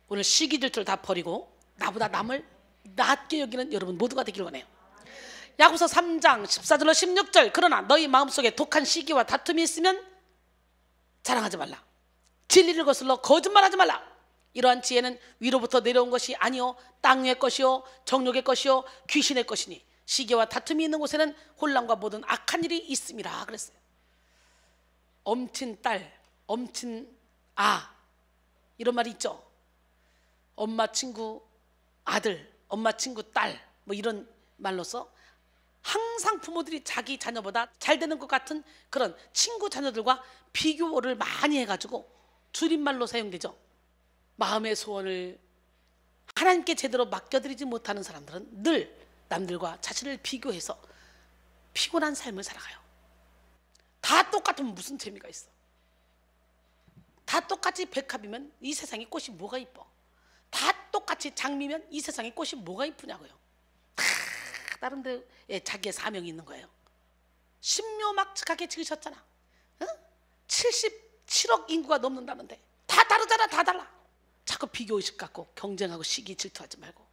오늘 시기 질투를 다 버리고 나보다 남을 낮게 여기는 여러분 모두가 되기를 원해요. 야고보서 3장 14절로 16절 그러나 너희 마음속에 독한 시기와 다툼이 있으면 자랑하지 말라. 진리를 거슬러 거짓말하지 말라. 이러한 지혜는 위로부터 내려온 것이 아니요 땅 위의 것이요 정욕의 것이요 귀신의 것이니 시기와 다툼이 있는 곳에는 혼란과 모든 악한 일이 있음이라 그랬어요. 엄친 딸, 엄친 아 이런 말이 있죠. 엄마 친구 아들, 엄마 친구 딸 뭐 이런 말로서 항상 부모들이 자기 자녀보다 잘 되는 것 같은 그런 친구 자녀들과 비교를 많이 해가지고 줄임말로 사용되죠. 마음의 소원을 하나님께 제대로 맡겨드리지 못하는 사람들은 늘 남들과 자신을 비교해서 피곤한 삶을 살아가요. 다 똑같으면 무슨 재미가 있어? 다 똑같이 백합이면 이 세상에 꽃이 뭐가 이뻐? 다 똑같이 장미면 이 세상에 꽃이 뭐가 이쁘냐고요. 다 나름대로의 자기의 사명이 있는 거예요. 신묘막측하게 지으셨잖아. 응? 77억 인구가 넘는다는데 다 다르잖아. 다 달라. 자꾸 비교의식 갖고 경쟁하고 시기 질투하지 말고.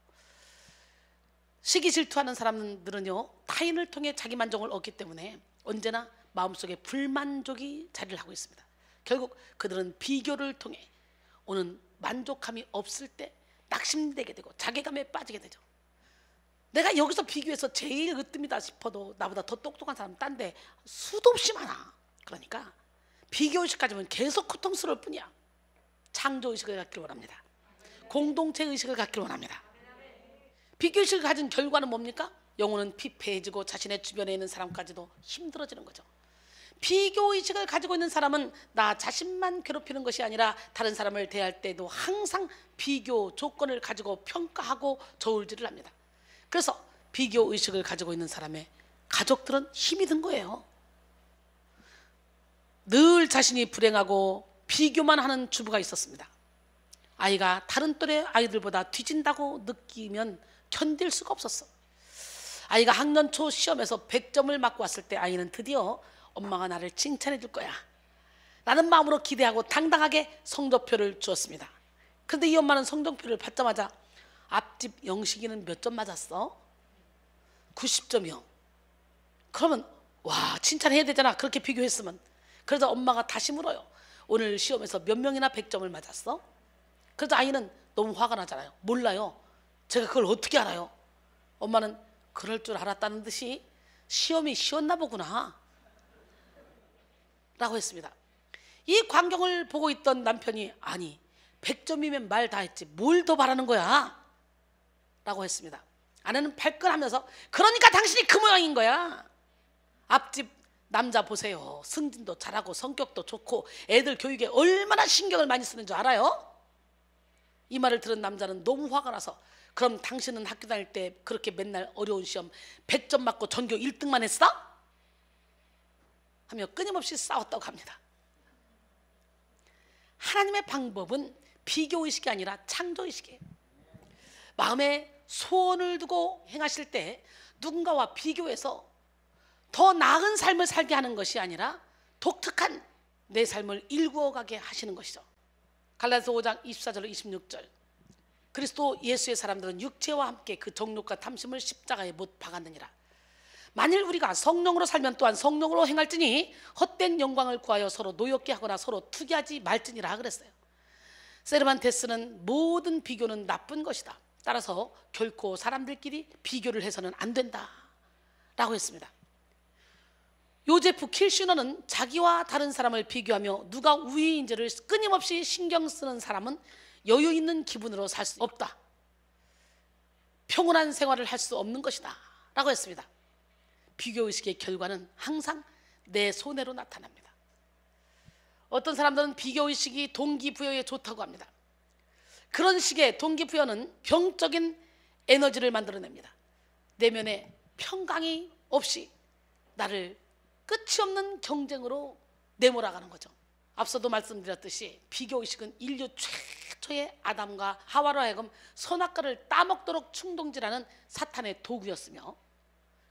시기 질투하는 사람들은요, 타인을 통해 자기 만족을 얻기 때문에 언제나 마음속에 불만족이 자리를 하고 있습니다. 결국 그들은 비교를 통해 오는 만족함이 없을 때 낙심되게 되고 자괴감에 빠지게 되죠. 내가 여기서 비교해서 제일 으뜸이다 싶어도 나보다 더 똑똑한 사람 딴 데 수도 없이 많아. 그러니까 비교의식 가지면 계속 고통스러울 뿐이야. 창조의식을 갖기를 원합니다. 공동체의식을 갖기를 원합니다. 비교의식을 가진 결과는 뭡니까? 영혼은 피폐해지고 자신의 주변에 있는 사람까지도 힘들어지는 거죠. 비교의식을 가지고 있는 사람은 나 자신만 괴롭히는 것이 아니라 다른 사람을 대할 때도 항상 비교 조건을 가지고 평가하고 저울질을 합니다. 그래서 비교의식을 가지고 있는 사람의 가족들은 힘이 든 거예요. 늘 자신이 불행하고 비교만 하는 주부가 있었습니다. 아이가 다른 또래 아이들보다 뒤진다고 느끼면 견딜 수가 없었어. 아이가 학년 초 시험에서 100점을 맞고 왔을 때 아이는 드디어 엄마가 나를 칭찬해 줄 거야 라는 마음으로 기대하고 당당하게 성적표를 주었습니다. 그런데 이 엄마는 성적표를 받자마자 앞집 영식이는 몇 점 맞았어? 90점이요. 그러면 와, 칭찬해야 되잖아. 그렇게 비교했으면. 그래서 엄마가 다시 물어요. 오늘 시험에서 몇 명이나 100점을 맞았어? 그래서 아이는 너무 화가 나잖아요. 몰라요. 제가 그걸 어떻게 알아요? 엄마는 그럴 줄 알았다는 듯이 시험이 쉬웠나 보구나 라고 했습니다. 이 광경을 보고 있던 남편이 아니 100점이면 말 다 했지 뭘 더 바라는 거야? 라고 했습니다. 아내는 발끈하면서 그러니까 당신이 그 모양인 거야. 앞집 남자 보세요. 승진도 잘하고 성격도 좋고 애들 교육에 얼마나 신경을 많이 쓰는 줄 알아요? 이 말을 들은 남자는 너무 화가 나서 그럼 당신은 학교 다닐 때 그렇게 맨날 어려운 시험 100점 맞고 전교 1등만 했어? 하며 끊임없이 싸웠다고 합니다. 하나님의 방법은 비교의식이 아니라 창조의식이에요. 마음에 소원을 두고 행하실 때 누군가와 비교해서 더 나은 삶을 살게 하는 것이 아니라 독특한 내 삶을 일구어가게 하시는 것이죠. 갈라디아서 5장 24절로 26절 그리스도 예수의 사람들은 육체와 함께 그 정욕과 탐심을 십자가에 못 박았느니라. 만일 우리가 성령으로 살면 또한 성령으로 행할지니 헛된 영광을 구하여 서로 노엽게 하거나 서로 투기하지 말지니라 그랬어요. 세르반테스는 모든 비교는 나쁜 것이다. 따라서 결코 사람들끼리 비교를 해서는 안 된다 라고 했습니다. 요제프 킬슈너는 자기와 다른 사람을 비교하며 누가 우위인지를 끊임없이 신경 쓰는 사람은 여유 있는 기분으로 살 수 없다. 평온한 생활을 할 수 없는 것이다 라고 했습니다. 비교의식의 결과는 항상 내 손해로 나타납니다. 어떤 사람들은 비교의식이 동기부여에 좋다고 합니다. 그런 식의 동기부여는 병적인 에너지를 만들어냅니다. 내면에 평강이 없이 나를 끝이 없는 경쟁으로 내몰아가는 거죠. 앞서도 말씀드렸듯이 비교의식은 인류 최초의 아담과 하와로 하여금 선악과를 따먹도록 충동질하는 사탄의 도구였으며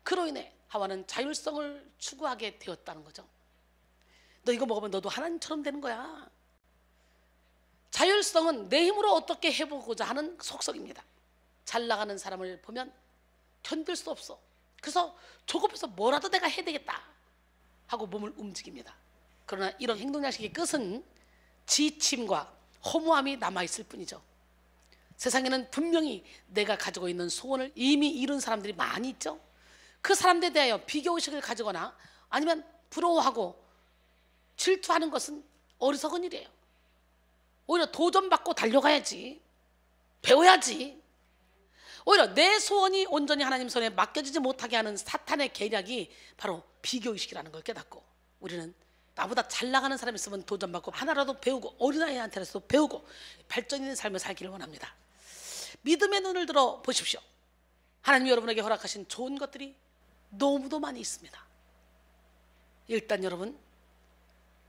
그로 인해 하와는 자율성을 추구하게 되었다는 거죠. 너 이거 먹으면 너도 하나님처럼 되는 거야. 자율성은 내 힘으로 어떻게 해보고자 하는 속성입니다. 잘 나가는 사람을 보면 견딜 수 없어. 그래서 조급해서 뭐라도 내가 해야 되겠다 하고 몸을 움직입니다. 그러나 이런 행동양식의 끝은 지침과 허무함이 남아있을 뿐이죠. 세상에는 분명히 내가 가지고 있는 소원을 이미 이룬 사람들이 많이 있죠. 그 사람들에 대하여 비교의식을 가지거나 아니면 부러워하고 질투하는 것은 어리석은 일이에요. 오히려 도전받고 달려가야지. 배워야지. 오히려 내 소원이 온전히 하나님 손에 맡겨지지 못하게 하는 사탄의 계략이 바로 비교의식이라는 걸 깨닫고 우리는 나보다 잘 나가는 사람이 있으면 도전받고 하나라도 배우고 어린아이한테라도 배우고 발전 있는 삶을 살기를 원합니다. 믿음의 눈을 들어 보십시오. 하나님이 여러분에게 허락하신 좋은 것들이 너무도 많이 있습니다. 일단 여러분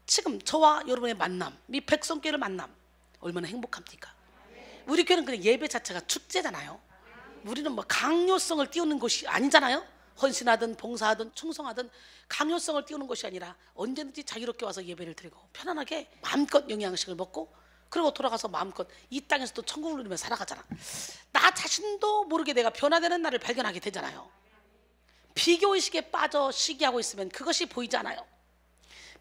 지금 저와 여러분의 만남, 이 백성교회를 만남 얼마나 행복합니까? 우리 교회는 그냥 예배 자체가 축제잖아요. 우리는 뭐 강요성을 띄우는 곳이 아니잖아요. 헌신하든 봉사하든 충성하든 강요성을 띄우는 것이 아니라 언제든지 자유롭게 와서 예배를 드리고 편안하게 마음껏 영양식을 먹고 그리고 돌아가서 마음껏 이 땅에서도 천국을 누리며 살아가잖아. 나 자신도 모르게 내가 변화되는 나를 발견하게 되잖아요. 비교의식에 빠져 시기하고 있으면 그것이 보이지 않아요.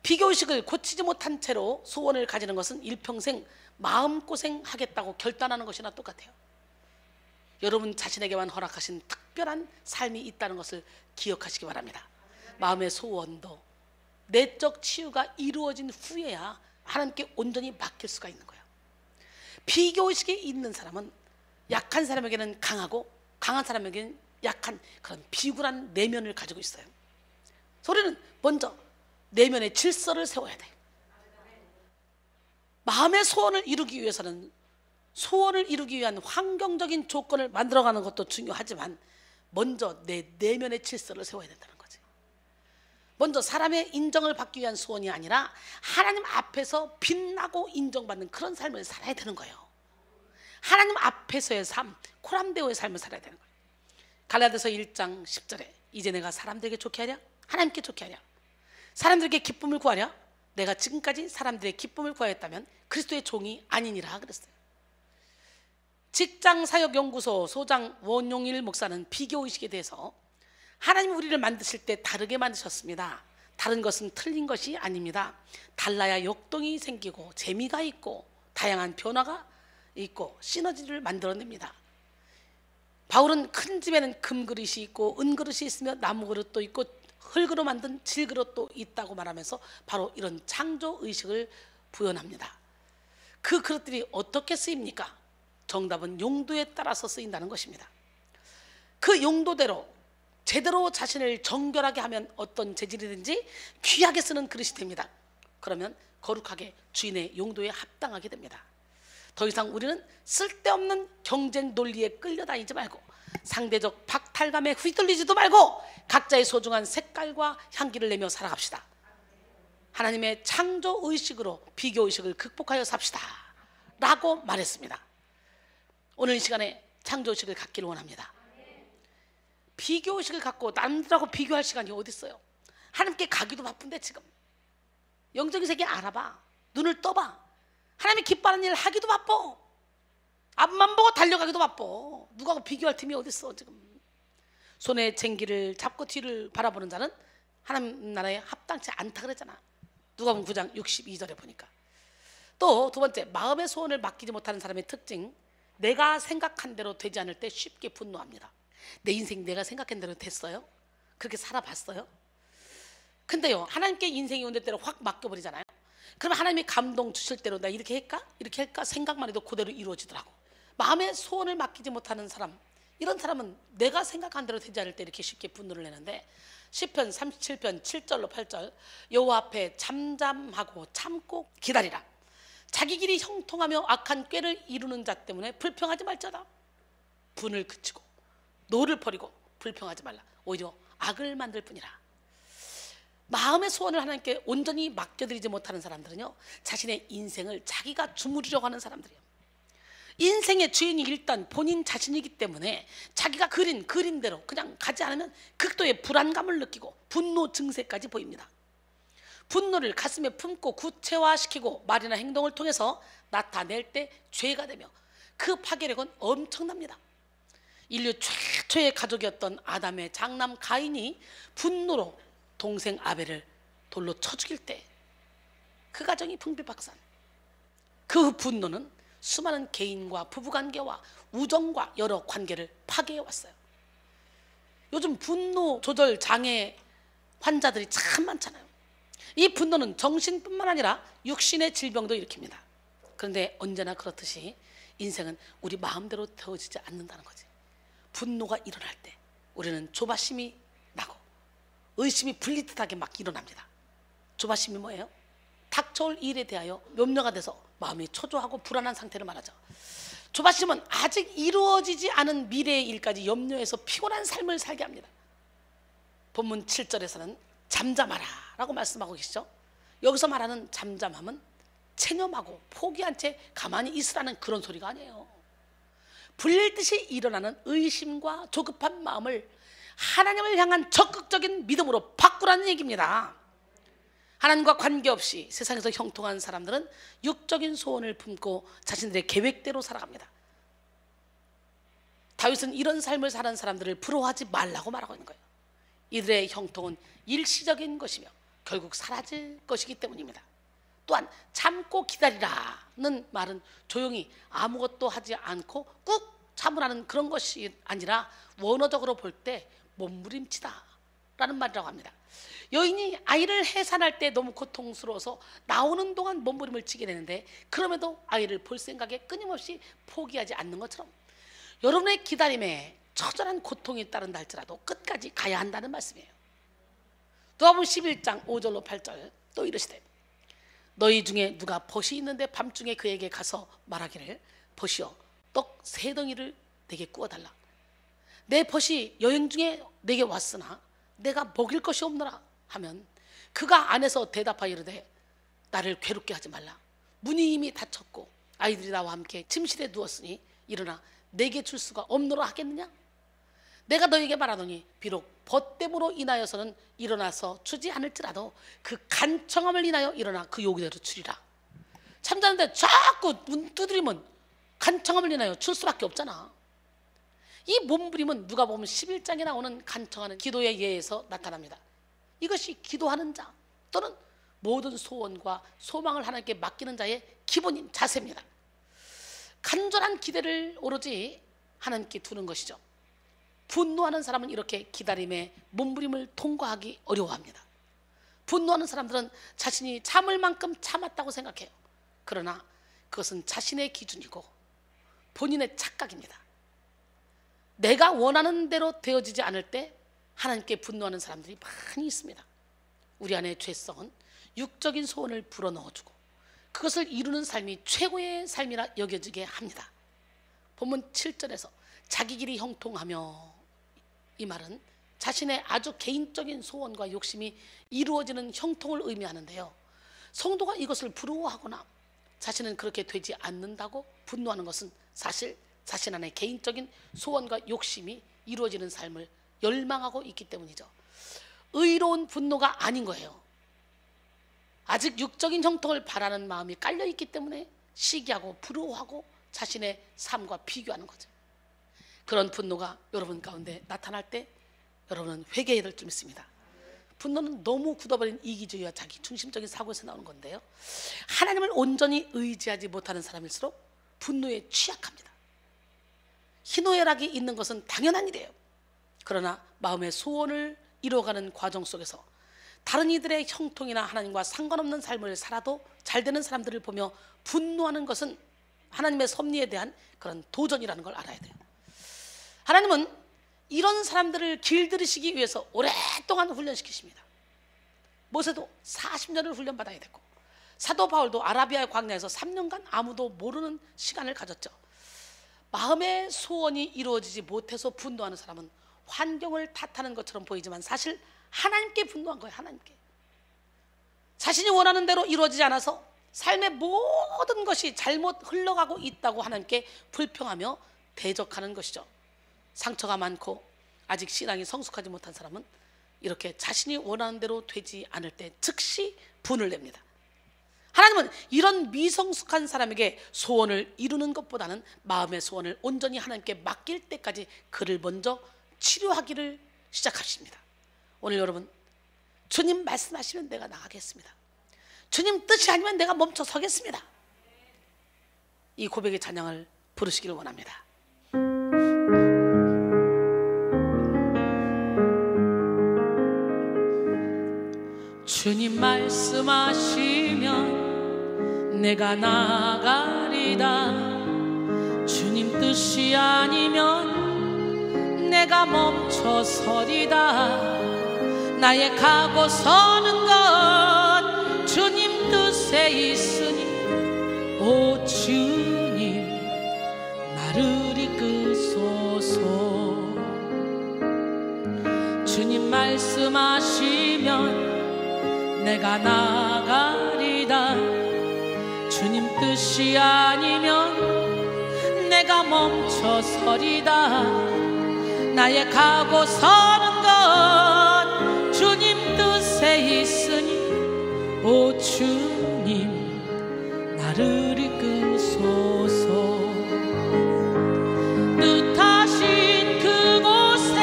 비교의식을 고치지 못한 채로 소원을 가지는 것은 일평생 마음고생하겠다고 결단하는 것이나 똑같아요. 여러분 자신에게만 허락하신 특별한 삶이 있다는 것을 기억하시기 바랍니다. 마음의 소원도 내적 치유가 이루어진 후에야 하나님께 온전히 맡길 수가 있는 거예요. 비교의식이 있는 사람은 약한 사람에게는 강하고 강한 사람에게는 약한 그런 비굴한 내면을 가지고 있어요. 우리는 먼저 내면의 질서를 세워야 돼요. 마음의 소원을 이루기 위해서는 소원을 이루기 위한 환경적인 조건을 만들어가는 것도 중요하지만 먼저 내 내면의 질서를 세워야 된다는 거지. 먼저 사람의 인정을 받기 위한 소원이 아니라 하나님 앞에서 빛나고 인정받는 그런 삶을 살아야 되는 거예요. 하나님 앞에서의 삶, 코람데오의 삶을 살아야 되는 거예요. 갈라디아서 1장 10절에 이제 내가 사람들에게 좋게 하랴? 하나님께 좋게 하랴? 사람들에게 기쁨을 구하랴? 내가 지금까지 사람들의 기쁨을 구하였다면 그리스도의 종이 아니니라 그랬어요. 직장사역연구소 소장 원용일 목사는 비교의식에 대해서 하나님 우리를 만드실 때 다르게 만드셨습니다. 다른 것은 틀린 것이 아닙니다. 달라야 역동이 생기고 재미가 있고 다양한 변화가 있고 시너지를 만들어냅니다. 바울은 큰 집에는 금그릇이 있고 은그릇이 있으며 나무그릇도 있고 흙으로 만든 질그릇도 있다고 말하면서 바로 이런 창조의식을 부연합니다. 그 그릇들이 어떻게 쓰입니까? 정답은 용도에 따라서 쓰인다는 것입니다. 그 용도대로 제대로 자신을 정결하게 하면 어떤 재질이든지 귀하게 쓰는 그릇이 됩니다. 그러면 거룩하게 주인의 용도에 합당하게 됩니다. 더 이상 우리는 쓸데없는 경쟁 논리에 끌려다니지 말고 상대적 박탈감에 휘둘리지도 말고 각자의 소중한 색깔과 향기를 내며 살아갑시다. 하나님의 창조의식으로 비교의식을 극복하여 삽시다 라고 말했습니다. 오늘 이 시간에 창조의식을 갖기를 원합니다. 비교의식을 갖고 남들하고 비교할 시간이 어디 있어요? 하나님께 가기도 바쁜데 지금 영적인 세계 알아봐. 눈을 떠봐. 하나님이 기뻐하는 일 하기도 바빠. 앞만 보고 달려가기도 바빠. 누구하고 비교할 틈이 어디 있어 지금. 손에 쟁기를 잡고 뒤를 바라보는 자는 하나님 나라에 합당치 않다 그랬잖아. 누가복음 9장 62절에 보니까. 또 두 번째, 마음의 소원을 맡기지 못하는 사람의 특징, 내가 생각한 대로 되지 않을 때 쉽게 분노합니다. 내 인생 내가 생각한 대로 됐어요? 그렇게 살아봤어요? 근데요, 하나님께 인생이 온 대로 확 맡겨버리잖아요. 그럼 하나님이 감동 주실 대로 나 이렇게 할까? 이렇게 할까? 생각만 해도 그대로 이루어지더라고. 마음의 소원을 맡기지 못하는 사람, 이런 사람은 내가 생각한 대로 되지 않을 때 이렇게 쉽게 분노를 내는데, 시편 37편 7절로 8절, 여호와 앞에 잠잠하고 참고 기다리라. 자기 길이 형통하며 악한 꾀를 이루는 자 때문에 불평하지 말자다. 분을 그치고 노를 버리고 불평하지 말라. 오히려 악을 만들 뿐이라. 마음의 소원을 하나님께 온전히 맡겨드리지 못하는 사람들은요, 자신의 인생을 자기가 주무르려고 하는 사람들이에요. 인생의 주인이 일단 본인 자신이기 때문에 자기가 그린 그림대로 그냥 가지 않으면 극도의 불안감을 느끼고 분노 증세까지 보입니다. 분노를 가슴에 품고 구체화시키고 말이나 행동을 통해서 나타낼 때 죄가 되며 그 파괴력은 엄청납니다. 인류 최초의 가족이었던 아담의 장남 가인이 분노로 동생 아벨을 돌로 쳐 죽일 때 그 가정이 풍비박산. 그 분노는 수많은 개인과 부부관계와 우정과 여러 관계를 파괴해 왔어요. 요즘 분노 조절 장애 환자들이 참 많잖아요. 이 분노는 정신뿐만 아니라 육신의 질병도 일으킵니다. 그런데 언제나 그렇듯이 인생은 우리 마음대로 되어지지 않는다는 거지. 분노가 일어날 때 우리는 조바심이 나고 의심이 불리듯하게 막 일어납니다. 조바심이 뭐예요? 닥쳐올 일에 대하여 염려가 돼서 마음이 초조하고 불안한 상태를 말하죠. 조바심은 아직 이루어지지 않은 미래의 일까지 염려해서 피곤한 삶을 살게 합니다. 본문 7절에서는 잠잠하라 라고 말씀하고 계시죠. 여기서 말하는 잠잠함은 체념하고 포기한 채 가만히 있으라는 그런 소리가 아니에요. 불릴 듯이 일어나는 의심과 조급한 마음을 하나님을 향한 적극적인 믿음으로 바꾸라는 얘기입니다. 하나님과 관계없이 세상에서 형통한 사람들은 육적인 소원을 품고 자신들의 계획대로 살아갑니다. 다윗은 이런 삶을 사는 사람들을 부러워하지 말라고 말하고 있는 거예요. 이들의 형통은 일시적인 것이며 결국 사라질 것이기 때문입니다. 또한 참고 기다리라는 말은 조용히 아무것도 하지 않고 꾹 참으라는 그런 것이 아니라 원어적으로 볼 때 몸부림치다 라는 말이라고 합니다. 여인이 아이를 해산할 때 너무 고통스러워서 나오는 동안 몸부림을 치게 되는데 그럼에도 아이를 볼 생각에 끊임없이 포기하지 않는 것처럼 여러분의 기다림에 처절한 고통이 따른다 할지라도 끝까지 가야 한다는 말씀이에요. 누가복음 11장 5절로 8절 또 이르시되 너희 중에 누가 벗이 있는데 밤중에 그에게 가서 말하기를 벗이여 떡 3덩이를 내게 구워달라. 내 벗이 여행 중에 내게 왔으나 내가 먹일 것이 없노라 하면 그가 안에서 대답하여 이르되 나를 괴롭게 하지 말라. 문이 이미 닫혔고 아이들이 나와 함께 침실에 누웠으니 일어나 내게 줄 수가 없노라 하겠느냐? 내가 너에게 말하노니 비록 벗됨으로 인하여서는 일어나서 주지 않을지라도 그 간청함을 인하여 일어나 그 요구대로 주리라. 잠자는데 자꾸 문 두드리면 간청함을 인하여 줄 수밖에 없잖아. 이 몸부림은 누가복음 11장에 나오는 간청하는 기도의 예에서 나타납니다. 이것이 기도하는 자 또는 모든 소원과 소망을 하나님께 맡기는 자의 기본인 자세입니다. 간절한 기대를 오로지 하나님께 두는 것이죠. 분노하는 사람은 이렇게 기다림의 몸부림을 통과하기 어려워합니다. 분노하는 사람들은 자신이 참을 만큼 참았다고 생각해요. 그러나 그것은 자신의 기준이고 본인의 착각입니다. 내가 원하는 대로 되어지지 않을 때 하나님께 분노하는 사람들이 많이 있습니다. 우리 안의 죄성은 육적인 소원을 불어넣어주고 그것을 이루는 삶이 최고의 삶이라 여겨지게 합니다. 본문 7절에서 자기 길이 형통하며, 이 말은 자신의 아주 개인적인 소원과 욕심이 이루어지는 형통을 의미하는데요, 성도가 이것을 부러워하거나 자신은 그렇게 되지 않는다고 분노하는 것은 사실 자신 안에 개인적인 소원과 욕심이 이루어지는 삶을 열망하고 있기 때문이죠. 의로운 분노가 아닌 거예요. 아직 육적인 형통을 바라는 마음이 깔려있기 때문에 시기하고 부러워하고 자신의 삶과 비교하는 거죠. 그런 분노가 여러분 가운데 나타날 때 여러분은 회개해야 될 줄 믿습니다. 분노는 너무 굳어버린 이기주의와 자기 중심적인 사고에서 나오는 건데요, 하나님을 온전히 의지하지 못하는 사람일수록 분노에 취약합니다. 희노애락이 있는 것은 당연한 일이에요. 그러나 마음의 소원을 이루어가는 과정 속에서 다른 이들의 형통이나 하나님과 상관없는 삶을 살아도 잘 되는 사람들을 보며 분노하는 것은 하나님의 섭리에 대한 그런 도전이라는 걸 알아야 돼요. 하나님은 이런 사람들을 길들이시기 위해서 오랫동안 훈련시키십니다. 모세도 40년을 훈련받아야 됐고, 사도 바울도 아라비아 광야에서 3년간 아무도 모르는 시간을 가졌죠. 마음의 소원이 이루어지지 못해서 분노하는 사람은 환경을 탓하는 것처럼 보이지만 사실 하나님께 분노한 거예요. 하나님께. 자신이 원하는 대로 이루어지지 않아서 삶의 모든 것이 잘못 흘러가고 있다고 하나님께 불평하며 대적하는 것이죠. 상처가 많고 아직 신앙이 성숙하지 못한 사람은 이렇게 자신이 원하는 대로 되지 않을 때 즉시 분을 냅니다. 하나님은 이런 미성숙한 사람에게 소원을 이루는 것보다는 마음의 소원을 온전히 하나님께 맡길 때까지 그를 먼저 치료하기를 시작하십니다. 오늘 여러분, 주님 말씀하시면 내가 나가겠습니다. 주님 뜻이 아니면 내가 멈춰 서겠습니다. 이 고백의 찬양을 부르시기를 원합니다. 주님 말씀하시면 내가 나가리다. 주님 뜻이 아니면 내가 멈춰서리다. 나의 가고 서는 것 주님 뜻에 있으니 오 주님 나를 이끄소서. 주님 말씀하시면 내가 나가리다. 주님 뜻이 아니면 내가 멈춰서리다. 나의 가고 서는 주님 나를 이끄소서. 뜻하신 그곳에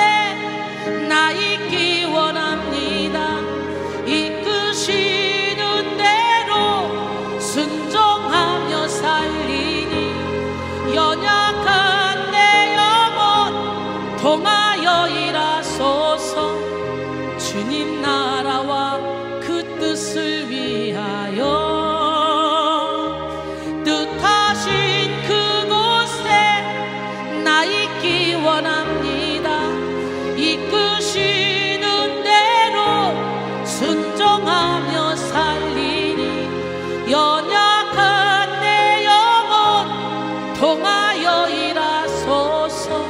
나 있기 원합니다. 이끄시는 대로 순종하며 살리니 연약한 내 영혼 통하여 일하소서. 주님 나라와 그 뜻을 위하여 뜻하신 그곳에 나 있기 원합니다. 이끄시는 대로 순종하며 살리니 연약한 내 영혼 통하여 일하소서.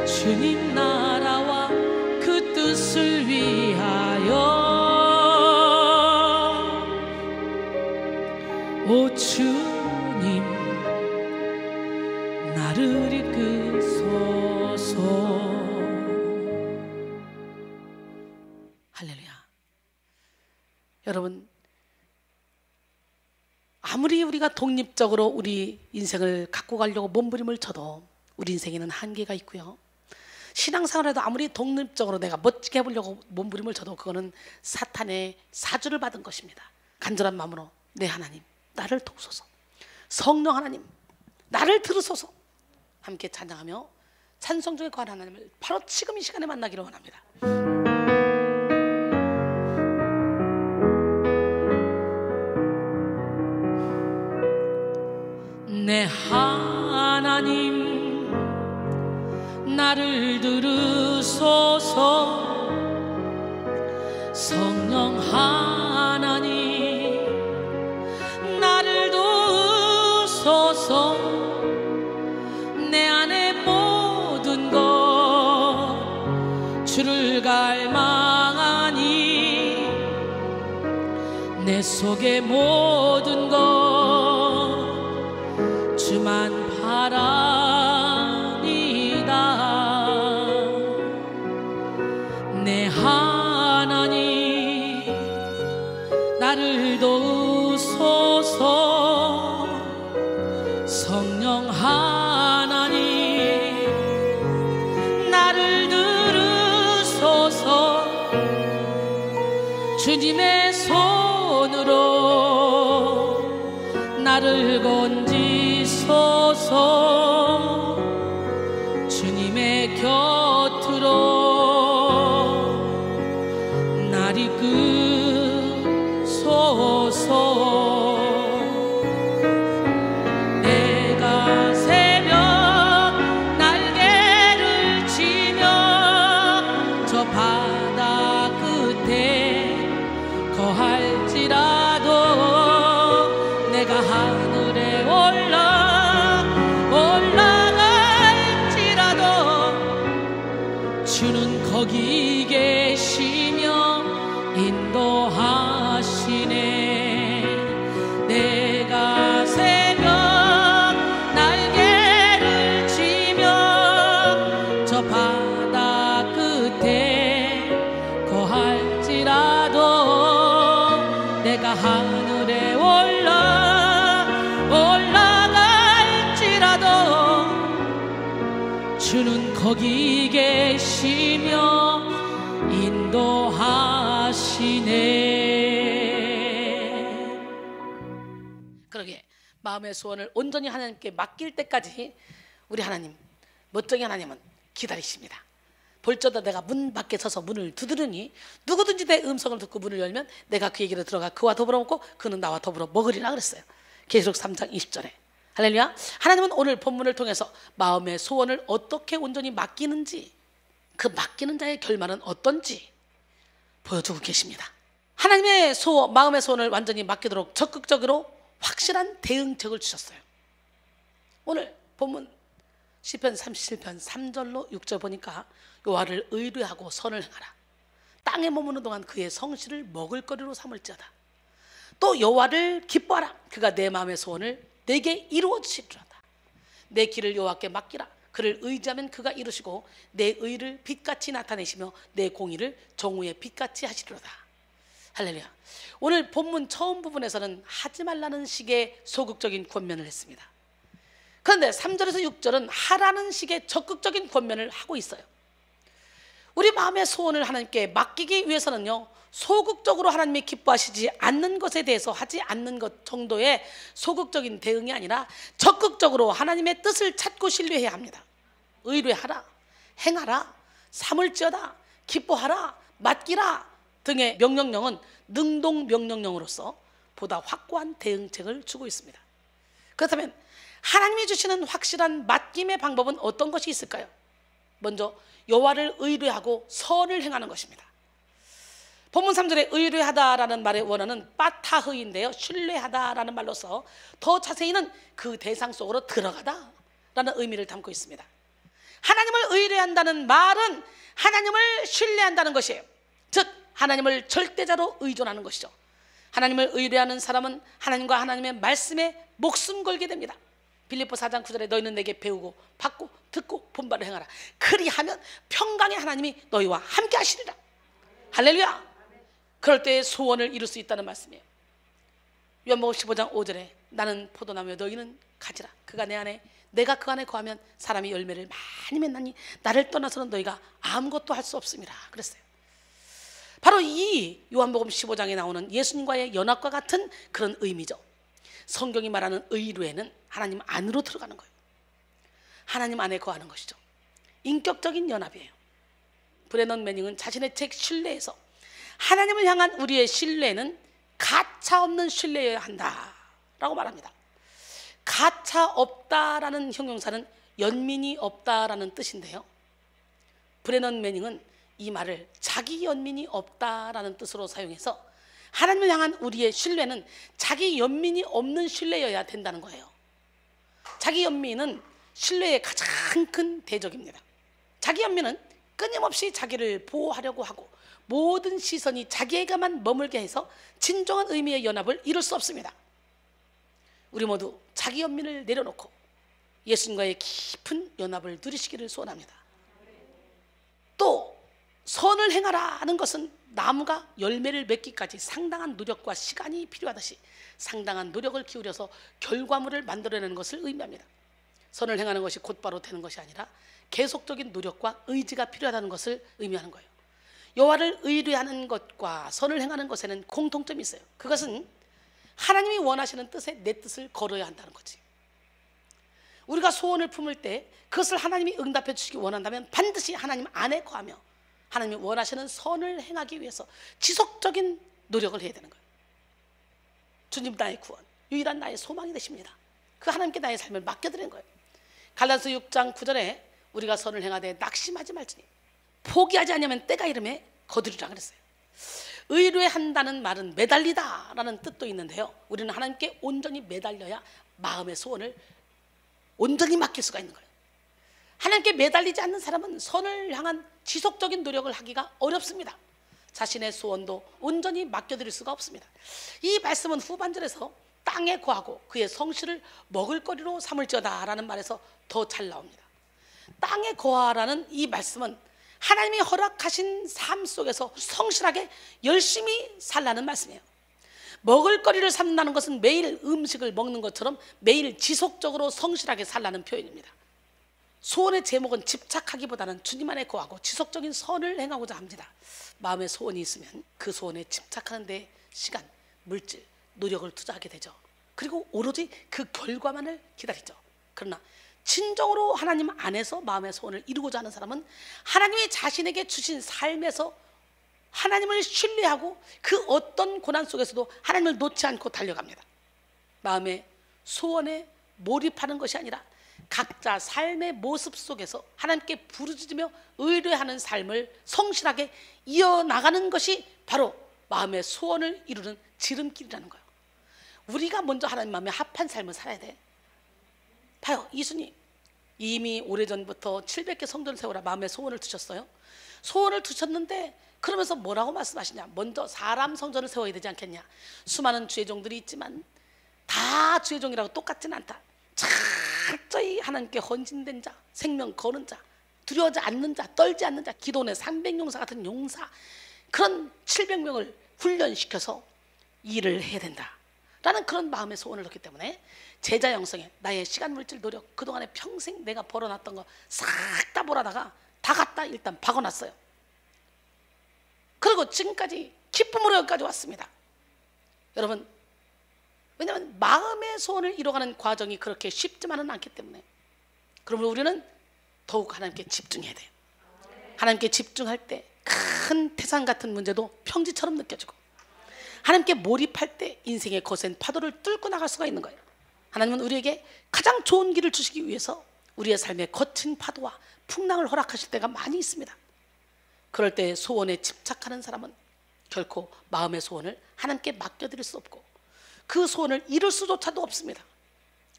주님 나라와 그 뜻을 위하여. 오 주님 나를 이끄소서. 할렐루야. 여러분, 아무리 우리가 독립적으로 우리 인생을 갖고 가려고 몸부림을 쳐도 우리 인생에는 한계가 있고요. 신앙생활에도 아무리 독립적으로 내가 멋지게 해보려고 몸부림을 쳐도 그거는 사탄의 사주를 받은 것입니다. 간절한 마음으로 내 하나님 나를 도우소서, 성령 하나님 나를 들으소서 함께 찬양하며 찬송 중에 거한 하나님을 바로 지금 이 시간에 만나기를 원합니다. 내 하나님 나를 들으소서. 성령 하나님 나를 도우소서. 내 안에 모든 것 주를 갈망하니 내 속에 모든 것 주만 바라니다. 내 하나님 나를 도우소서. 성령 하나님 나를 들으소서. 주님의 손으로 나를 건지소서. 주님의 곁으로 날 이끄소서. 내가 새벽 날개를 치며 저 바다 끝에 거할지라도 내가 하늘에 올라갈지라도 주는 거기 계시며 인도하시네. 내가 새벽 날개를 치며 저 바다 끝에 거할지라도 내가 하늘에 올라갈지라도 주는 거기 계시며 인도하시네. 그러게 마음의 소원을 온전히 하나님께 맡길 때까지 우리 하나님, 멋쟁이 하나님은 기다리십니다. 볼저다 내가 문 밖에 서서 문을 두드리니 누구든지 내 음성을 듣고 문을 열면 내가 그에게로 들어가 그와 더불어 먹고 그는 나와 더불어 먹으리라 그랬어요. 계시록 3장 20절에. 할렐루야. 하나님은 오늘 본문을 통해서 마음의 소원을 어떻게 온전히 맡기는지, 그 맡기는 자의 결말은 어떤지 보여주고 계십니다. 하나님의 마음의 소원을 완전히 맡기도록 적극적으로 확실한 대응책을 주셨어요. 오늘 본문 시편 37편 3절로 6절 보니까 여호와를 의뢰하고 선을 행하라. 땅에 머무는 동안 그의 성실을 먹을거리로 삼을지어다. 또 여호와를 기뻐하라. 그가 내 마음의 소원을 내게 이루어 주시리로다. 내 길을 여호와께 맡기라. 그를 의지하면 그가 이루시고 내 의를 빛같이 나타내시며 내 공의를 정오의 빛같이 하시리로다. 할렐루야. 오늘 본문 처음 부분에서는 하지 말라는 식의 소극적인 권면을 했습니다. 그런데 3절에서 6절은 하라는 식의 적극적인 권면을 하고 있어요. 우리 마음의 소원을 하나님께 맡기기 위해서는요, 소극적으로 하나님이 기뻐하시지 않는 것에 대해서 하지 않는 것 정도의 소극적인 대응이 아니라 적극적으로 하나님의 뜻을 찾고 신뢰해야 합니다. 의뢰하라, 행하라, 삼을지어다, 기뻐하라, 맡기라 등의 명령령은 능동 명령령으로서 보다 확고한 대응책을 주고 있습니다. 그렇다면 하나님이 주시는 확실한 맡김의 방법은 어떤 것이 있을까요? 먼저 여호와를 의뢰하고 선을 행하는 것입니다. 본문 3절에 의뢰하다라는 말의 원어는 빠타흐인데요, 신뢰하다라는 말로서 더 자세히는 그 대상 속으로 들어가다라는 의미를 담고 있습니다. 하나님을 의뢰한다는 말은 하나님을 신뢰한다는 것이에요. 즉 하나님을 절대자로 의존하는 것이죠. 하나님을 의뢰하는 사람은 하나님과 하나님의 말씀에 목숨 걸게 됩니다. 빌립보 4장 9절에 너희는 내게 배우고 받고 듣고 본바를 행하라. 그리하면 평강의 하나님이 너희와 함께 하시리라. 할렐루야. 그럴 때 소원을 이룰 수 있다는 말씀이에요. 요한복음 15장 5절에 나는 포도나무여 너희는 가지라. 그가 내 안에 내가 그 안에 거하면 사람이 열매를 많이 맺나니 나를 떠나서는 너희가 아무것도 할 수 없음이라 그랬어요. 바로 이 요한복음 15장에 나오는 예수님과의 연합과 같은 그런 의미죠. 성경이 말하는 의뢰는 하나님 안으로 들어가는 거예요. 하나님 안에 거하는 것이죠. 인격적인 연합이에요. 브레넌 매닝은 자신의 책 신뢰에서 하나님을 향한 우리의 신뢰는 가차 없는 신뢰여야 한다라고 말합니다. 가차 없다라는 형용사는 연민이 없다라는 뜻인데요, 브레넌 매닝은 이 말을 자기 연민이 없다라는 뜻으로 사용해서 하나님을 향한 우리의 신뢰는 자기 연민이 없는 신뢰여야 된다는 거예요. 자기 연민은 신뢰의 가장 큰 대적입니다. 자기 연민은 끊임없이 자기를 보호하려고 하고 모든 시선이 자기에게만 머물게 해서 진정한 의미의 연합을 이룰 수 없습니다. 우리 모두 자기 연민을 내려놓고 예수님과의 깊은 연합을 누리시기를 소원합니다. 또 선을 행하라는 것은 나무가 열매를 맺기까지 상당한 노력과 시간이 필요하듯이 상당한 노력을 기울여서 결과물을 만들어내는 것을 의미합니다. 선을 행하는 것이 곧바로 되는 것이 아니라 계속적인 노력과 의지가 필요하다는 것을 의미하는 거예요. 여호와를 의뢰하는 것과 선을 행하는 것에는 공통점이 있어요. 그것은 하나님이 원하시는 뜻에 내 뜻을 걸어야 한다는 거지. 우리가 소원을 품을 때 그것을 하나님이 응답해 주시기 원한다면 반드시 하나님 안에 거하며 하나님이 원하시는 선을 행하기 위해서 지속적인 노력을 해야 되는 거예요. 주님 나의 구원, 유일한 나의 소망이 되십니다. 그 하나님께 나의 삶을 맡겨드리는 거예요. 갈라디아서 6장 9절에 우리가 선을 행하되 낙심하지 말지니 포기하지 않으면 때가 이름에 거두리라 그랬어요. 의뢰한다는 말은 매달리다라는 뜻도 있는데요, 우리는 하나님께 온전히 매달려야 마음의 소원을 온전히 맡길 수가 있는 거예요. 하나님께 매달리지 않는 사람은 선을 향한 지속적인 노력을 하기가 어렵습니다. 자신의 소원도 온전히 맡겨드릴 수가 없습니다. 이 말씀은 후반절에서 땅에 거하고 그의 성실을 먹을거리로 삼을지어다 라는 말에서 더 잘 나옵니다. 땅에 거하라는 이 말씀은 하나님이 허락하신 삶 속에서 성실하게 열심히 살라는 말씀이에요. 먹을거리를 삼는다는 것은 매일 음식을 먹는 것처럼 매일 지속적으로 성실하게 살라는 표현입니다. 소원의 제목은 집착하기보다는 주님 안에 거하고 지속적인 선을 행하고자 합니다. 마음에 소원이 있으면 그 소원에 집착하는 데 시간, 물질, 노력을 투자하게 되죠. 그리고 오로지 그 결과만을 기다리죠. 그러나 진정으로 하나님 안에서 마음의 소원을 이루고자 하는 사람은 하나님이 자신에게 주신 삶에서 하나님을 신뢰하고 그 어떤 고난 속에서도 하나님을 놓지 않고 달려갑니다. 마음의 소원에 몰입하는 것이 아니라 각자 삶의 모습 속에서 하나님께 부르짖으며 의뢰하는 삶을 성실하게 이어나가는 것이 바로 마음의 소원을 이루는 지름길이라는 거예요. 우리가 먼저 하나님 마음에 합한 삶을 살아야 돼. 봐요, 이수님 이미 오래전부터 700개 성전을 세우라 마음의 소원을 두셨어요. 소원을 두셨는데 그러면서 뭐라고 말씀하시냐, 먼저 사람 성전을 세워야 되지 않겠냐. 수많은 주의종들이 있지만 다 주의종이라고 똑같지는 않다. 철저히 하나님께 헌신된 자, 생명 거는 자, 두려워하지 않는 자, 떨지 않는 자, 기도원의 300용사 같은 용사, 그런 700명을 훈련시켜서 일을 해야 된다라는 그런 마음의 소원을 넣기 때문에 제자 양성에 나의 시간, 물질, 노력, 그동안에 평생 내가 벌어놨던 거 싹 다 몰아다가 다 갖다 일단 박아놨어요. 그리고 지금까지 기쁨으로 여기까지 왔습니다. 여러분, 왜냐하면 마음의 소원을 이뤄가는 과정이 그렇게 쉽지만은 않기 때문에, 그러면 우리는 더욱 하나님께 집중해야 돼요. 하나님께 집중할 때 큰 태산 같은 문제도 평지처럼 느껴지고, 하나님께 몰입할 때 인생의 거센 파도를 뚫고 나갈 수가 있는 거예요. 하나님은 우리에게 가장 좋은 길을 주시기 위해서 우리의 삶에 거친 파도와 풍랑을 허락하실 때가 많이 있습니다. 그럴 때 소원에 집착하는 사람은 결코 마음의 소원을 하나님께 맡겨드릴 수 없고 그 소원을 이룰 수조차도 없습니다.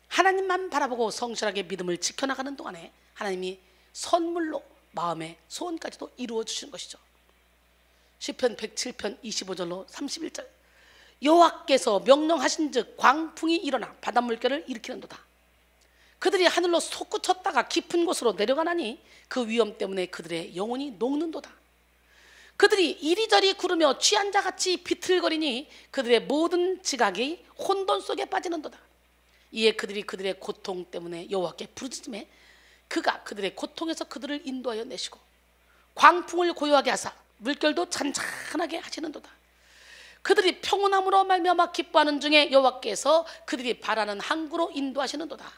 하나님만 바라보고 성실하게 믿음을 지켜나가는 동안에 하나님이 선물로 마음의 소원까지도 이루어 주시는 것이죠. 시편 107편 25절로 31절, 여호와께서 명령하신즉 광풍이 일어나 바닷물결을 일으키는도다. 그들이 하늘로 솟구쳤다가 깊은 곳으로 내려가나니 그 위험 때문에 그들의 영혼이 녹는도다. 그들이 이리저리 구르며 취한 자같이 비틀거리니 그들의 모든 지각이 혼돈 속에 빠지는도다. 이에 그들이 그들의 고통 때문에 여호와께 부르짖음에 그가 그들의 고통에서 그들을 인도하여 내시고 광풍을 고요하게 하사 물결도 잔잔하게 하시는도다. 그들이 평온함으로 말미암아 기뻐하는 중에 여호와께서 그들이 바라는 항구로 인도하시는도다.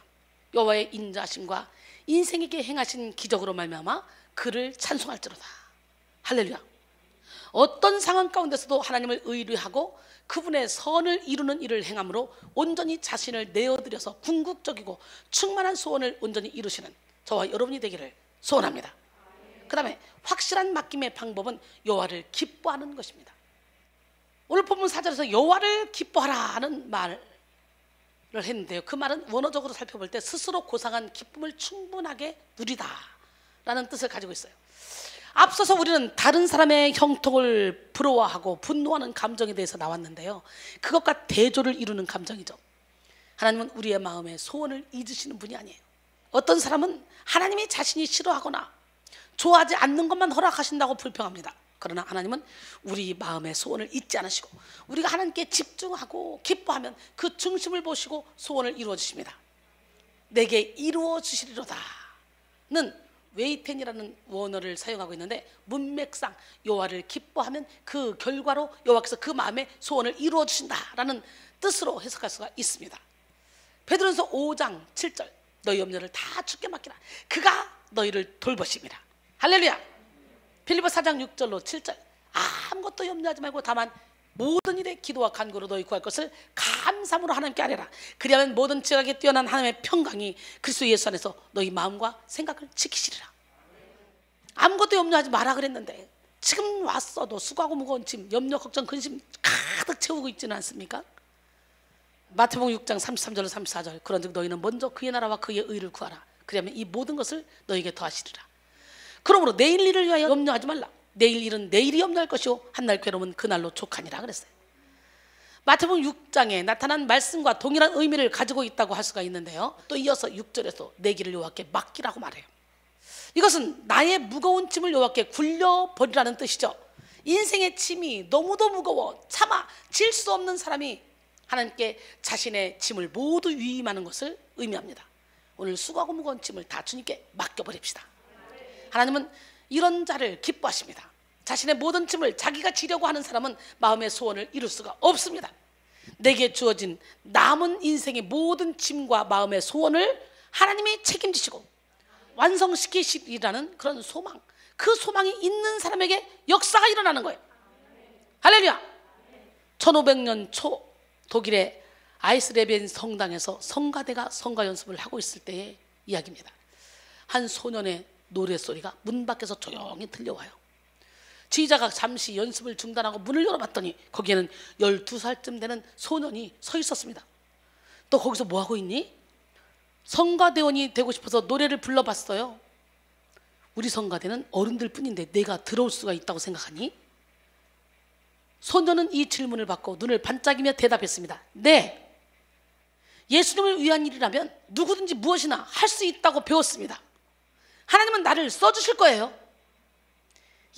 여호와의 인자하심과 인생에게 행하신 기적으로 말미암아 그를 찬송할지로다. 할렐루야. 어떤 상황 가운데서도 하나님을 의뢰하고 그분의 선을 이루는 일을 행함으로 온전히 자신을 내어드려서 궁극적이고 충만한 소원을 온전히 이루시는 저와 여러분이 되기를 소원합니다. 그 다음에 확실한 맡김의 방법은 여호와를 기뻐하는 것입니다. 오늘 본문 4절에서 여호와를 기뻐하라 하는 말을 했는데요, 그 말은 원어적으로 살펴볼 때 스스로 고상한 기쁨을 충분하게 누리다 라는 뜻을 가지고 있어요. 앞서서 우리는 다른 사람의 형통을 부러워하고 분노하는 감정에 대해서 나왔는데요, 그것과 대조를 이루는 감정이죠. 하나님은 우리의 마음에 소원을 잊으시는 분이 아니에요. 어떤 사람은 하나님이 자신이 싫어하거나 좋아하지 않는 것만 허락하신다고 불평합니다. 그러나 하나님은 우리 마음의 소원을 잊지 않으시고 우리가 하나님께 집중하고 기뻐하면 그 중심을 보시고 소원을 이루어 주십니다. 내게 이루어 주시리로다는 웨이텐이라는 원어를 사용하고 있는데, 문맥상 여호와를 기뻐하면 그 결과로 여호와께서 그 마음의 소원을 이루어 주신다라는 뜻으로 해석할 수가 있습니다. 베드로전서 5장 7절, 너희 염려를 다 주께 맡기라. 그가 너희를 돌보심이라. 할렐루야. 빌립보 4장 6절로 7절, 아무것도 염려하지 말고 다만 모든 일에 기도와 간구로 너희 구할 것을 감사함으로 하나님께 아뢰라. 그리하면 모든 지각에 뛰어난 하나님의 평강이 그리스도 예수 안에서 너희 마음과 생각을 지키시리라. 아무것도 염려하지 마라 그랬는데 지금 왔어도 수고하고 무거운 짐, 염려, 걱정, 근심 가득 채우고 있지는 않습니까? 마태복음 6장 33절로 34절, 그런즉 너희는 먼저 그의 나라와 그의 의를 구하라. 그리하면 이 모든 것을 너희에게 더하시리라. 그러므로 내일 일을 위하여 염려하지 말라. 내일 일은 내일이 염려할 것이요 한날 괴로움은 그날로 족하니라 그랬어요. 마태복음 6장에 나타난 말씀과 동일한 의미를 가지고 있다고 할 수가 있는데요, 또 이어서 6절에서 내 길을 여호와께 맡기라고 말해요. 이것은 나의 무거운 짐을 여호와께 굴려버리라는 뜻이죠. 인생의 짐이 너무도 무거워 차마 질 수 없는 사람이 하나님께 자신의 짐을 모두 위임하는 것을 의미합니다. 오늘 수고하고 무거운 짐을 다 주님께 맡겨버립시다. 하나님은 이런 자를 기뻐하십니다. 자신의 모든 짐을 자기가 지려고 하는 사람은 마음의 소원을 이룰 수가 없습니다. 내게 주어진 남은 인생의 모든 짐과 마음의 소원을 하나님이 책임지시고 완성시키시리라는 그런 소망, 그 소망이 있는 사람에게 역사가 일어나는 거예요. 할렐루야. 1500년 초 독일의 아이스레벤 성당에서 성가대가 성가 연습을 하고 있을 때의 이야기입니다. 한 소년의 노래소리가 문 밖에서 조용히 들려와요. 지휘자가 잠시 연습을 중단하고 문을 열어봤더니 거기에는 12살쯤 되는 소년이 서 있었습니다. 너 거기서 뭐하고 있니? 성가대원이 되고 싶어서 노래를 불러봤어요. 우리 성가대는 어른들 뿐인데 내가 들어올 수가 있다고 생각하니? 소년은 이 질문을 받고 눈을 반짝이며 대답했습니다. 네, 예수님을 위한 일이라면 누구든지 무엇이나 할 수 있다고 배웠습니다. 하나님은 나를 써주실 거예요.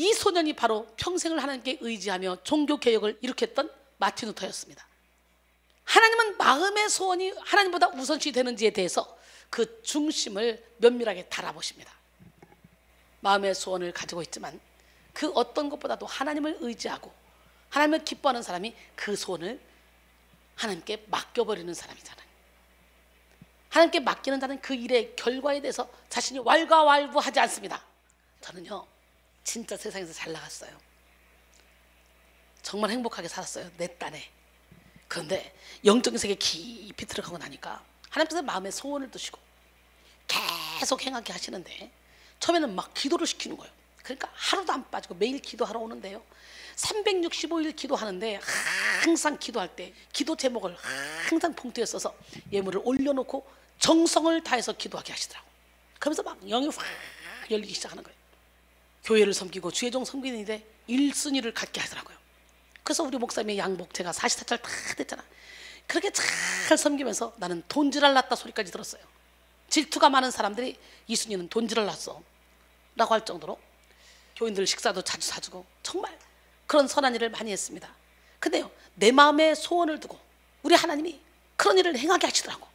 이 소년이 바로 평생을 하나님께 의지하며 종교개혁을 일으켰던 마틴 루터였습니다. 하나님은 마음의 소원이 하나님보다 우선시 되는지에 대해서 그 중심을 면밀하게 달아보십니다. 마음의 소원을 가지고 있지만 그 어떤 것보다도 하나님을 의지하고 하나님을 기뻐하는 사람이 그 소원을 하나님께 맡겨버리는 사람이잖아요. 하나님께 맡기는 자는 그 일의 결과에 대해서 자신이 왈가왈부하지 않습니다. 저는요 진짜 세상에서 잘 나갔어요. 정말 행복하게 살았어요, 내 딴에. 그런데 영적인 세계에 깊이 들어가고 나니까 하나님께서 마음의 소원을 두시고 계속 행하게 하시는데 처음에는 막 기도를 시키는 거예요. 그러니까 하루도 안 빠지고 매일 기도하러 오는데요, 365일 기도하는데 항상 기도할 때 기도 제목을 항상 봉투에 써서 예물을 올려놓고 정성을 다해서 기도하게 하시더라고요. 그러면서 막 영이 확 열리기 시작하는 거예요. 교회를 섬기고 주의 종 섬기는 일에 1순위를 갖게 하더라고요. 그래서 우리 목사님의 양복 제가 44살 다 됐잖아. 그렇게 잘 섬기면서 나는 돈지랄 났다 소리까지 들었어요. 질투가 많은 사람들이 이순이는 돈지랄 났어 라고 할 정도로 교인들 식사도 자주 사주고 정말 그런 선한 일을 많이 했습니다. 근데요, 내 마음에 소원을 두고 우리 하나님이 그런 일을 행하게 하시더라고.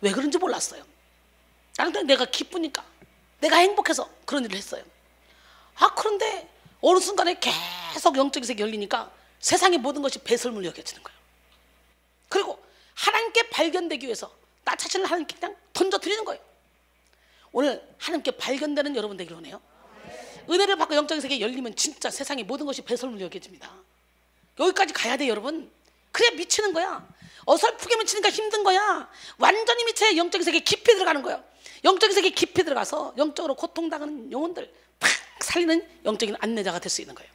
왜 그런지 몰랐어요. 나는 그냥 내가 기쁘니까, 내가 행복해서 그런 일을 했어요. 그런데 어느 순간에 계속 영적인 세계가 열리니까 세상의 모든 것이 배설물 여겨지는 거예요. 그리고 하나님께 발견되기 위해서 나 자신을 하나님께 그냥 던져드리는 거예요. 오늘 하나님께 발견되는 여러분 되기를 원해요. 은혜를 받고 영적인 세계에 열리면 진짜 세상의 모든 것이 배설물 여겨집니다. 여기까지 가야 돼 여러분. 그래야 미치는 거야. 어설프게 미치니까 힘든 거야. 완전히 미쳐야 영적인 세계에 깊이 들어가는 거예요. 영적인 세계에 깊이 들어가서 영적으로 고통당하는 영혼들 팍 살리는 영적인 안내자가 될 수 있는 거예요.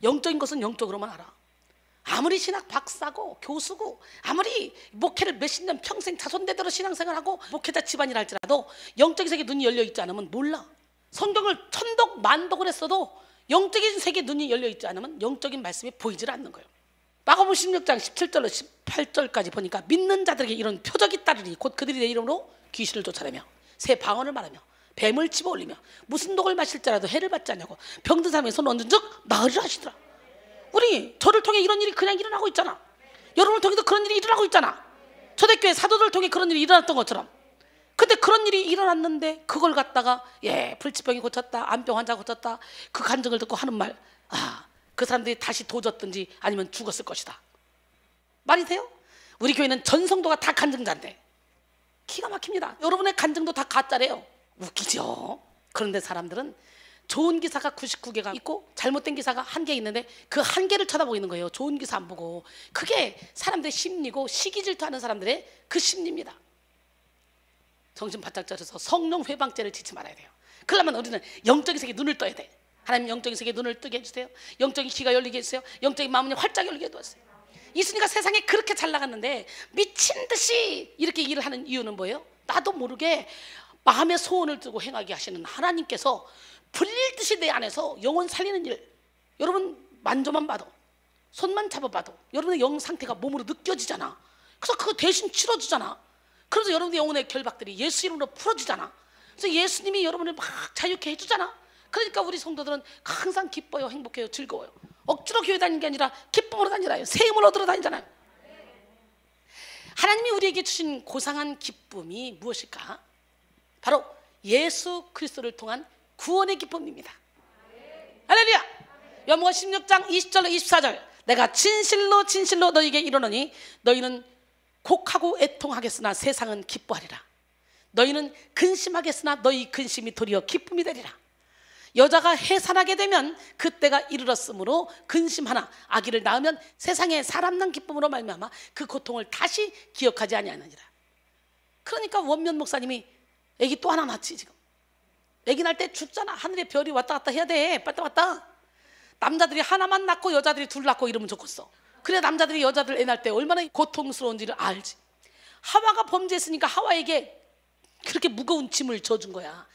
영적인 것은 영적으로만 알아. 아무리 신학 박사고 교수고 아무리 목회를 몇십 년 평생 자손대대로 신앙생활하고 목회자 집안이라 할지라도 영적인 세계에 눈이 열려있지 않으면 몰라. 성경을 천독 만독을 했어도 영적인 세계에 눈이 열려있지 않으면 영적인 말씀이 보이질 않는 거예요. 마가복음 16장 17절로 18절까지 보니까 믿는 자들에게 이런 표적이 따르니 곧 그들이 내 이름으로 귀신을 쫓아내며 새 방언을 말하며 뱀을 집어올리며 무슨 독을 마실지라도 해를 받지 않냐고 병든 사람에게 손 얹은 즉 나으리라 하시더라. 우리 저를 통해 이런 일이 그냥 일어나고 있잖아. 여러분을 통해도 그런 일이 일어나고 있잖아. 초대교회 사도들을 통해 그런 일이 일어났던 것처럼. 근데 그런 일이 일어났는데 그걸 갖다가 불치병이 고쳤다, 암병 환자 고쳤다, 그 간증을 듣고 하는 말, 그 사람들이 다시 도졌든지 아니면 죽었을 것이다. 말이 돼요? 우리 교회는 전 성도가 다 간증자인데 기가 막힙니다. 여러분의 간증도 다 가짜래요. 웃기죠? 그런데 사람들은 좋은 기사가 99개가 있고 잘못된 기사가 1개 있는데 그 1개를 쳐다보고 있는 거예요. 좋은 기사 안 보고. 그게 사람들의 심리고 시기질투하는 사람들의 그 심리입니다. 정신 바짝 차려서 성령 회방죄를 짓지 말아야 돼요. 그러려면 우리는 영적인 세계에 눈을 떠야 돼. 하나님 영적인 세계에 눈을 뜨게 해주세요. 영적인 귀가 열리게 해주세요. 영적인 마음이 활짝 열리게 해주세요. 이순이가 세상에 그렇게 잘 나갔는데 미친 듯이 이렇게 일을 하는 이유는 뭐예요? 나도 모르게 마음의 소원을 두고 행하게 하시는 하나님께서 불릴 듯이 내 안에서 영혼 살리는 일, 여러분 만져만 봐도 손만 잡아봐도 여러분의 영 상태가 몸으로 느껴지잖아. 그래서 그거 대신 치러주잖아. 그래서 여러분의 영혼의 결박들이 예수 이름으로 풀어지잖아. 그래서 예수님이 여러분을 막 자유케 해주잖아. 그러니까 우리 성도들은 항상 기뻐요, 행복해요, 즐거워요. 억지로 교회 다니는 게 아니라 기쁨으로 다니잖아요. 새 힘을 얻으러 다니잖아요. 하나님이 우리에게 주신 고상한 기쁨이 무엇일까? 바로 예수 그리스도를 통한 구원의 기쁨입니다. 할렐루야. 요한복음 16장 20절로 24절 내가 진실로 진실로 너희에게 이르노니 너희는 곡하고 애통하겠으나 세상은 기뻐하리라. 너희는 근심하겠으나 너희 근심이 도리어 기쁨이 되리라. 여자가 해산하게 되면 그때가 이르렀으므로 근심하나 아기를 낳으면 세상에 사람 난 기쁨으로 말미암아 그 고통을 다시 기억하지 아니하느니라. 그러니까 원면 목사님이 아기 또 하나 낳지. 지금 아기 날 때 죽잖아. 하늘에 별이 왔다 갔다 해야 돼. 왔다 갔다. 남자들이 하나만 낳고 여자들이 둘 낳고 이러면 좋겠어. 그래 남자들이 여자들 애 낳을 때 얼마나 고통스러운지를 알지. 하와가 범죄했으니까 하와에게 그렇게 무거운 짐을 져준 거야.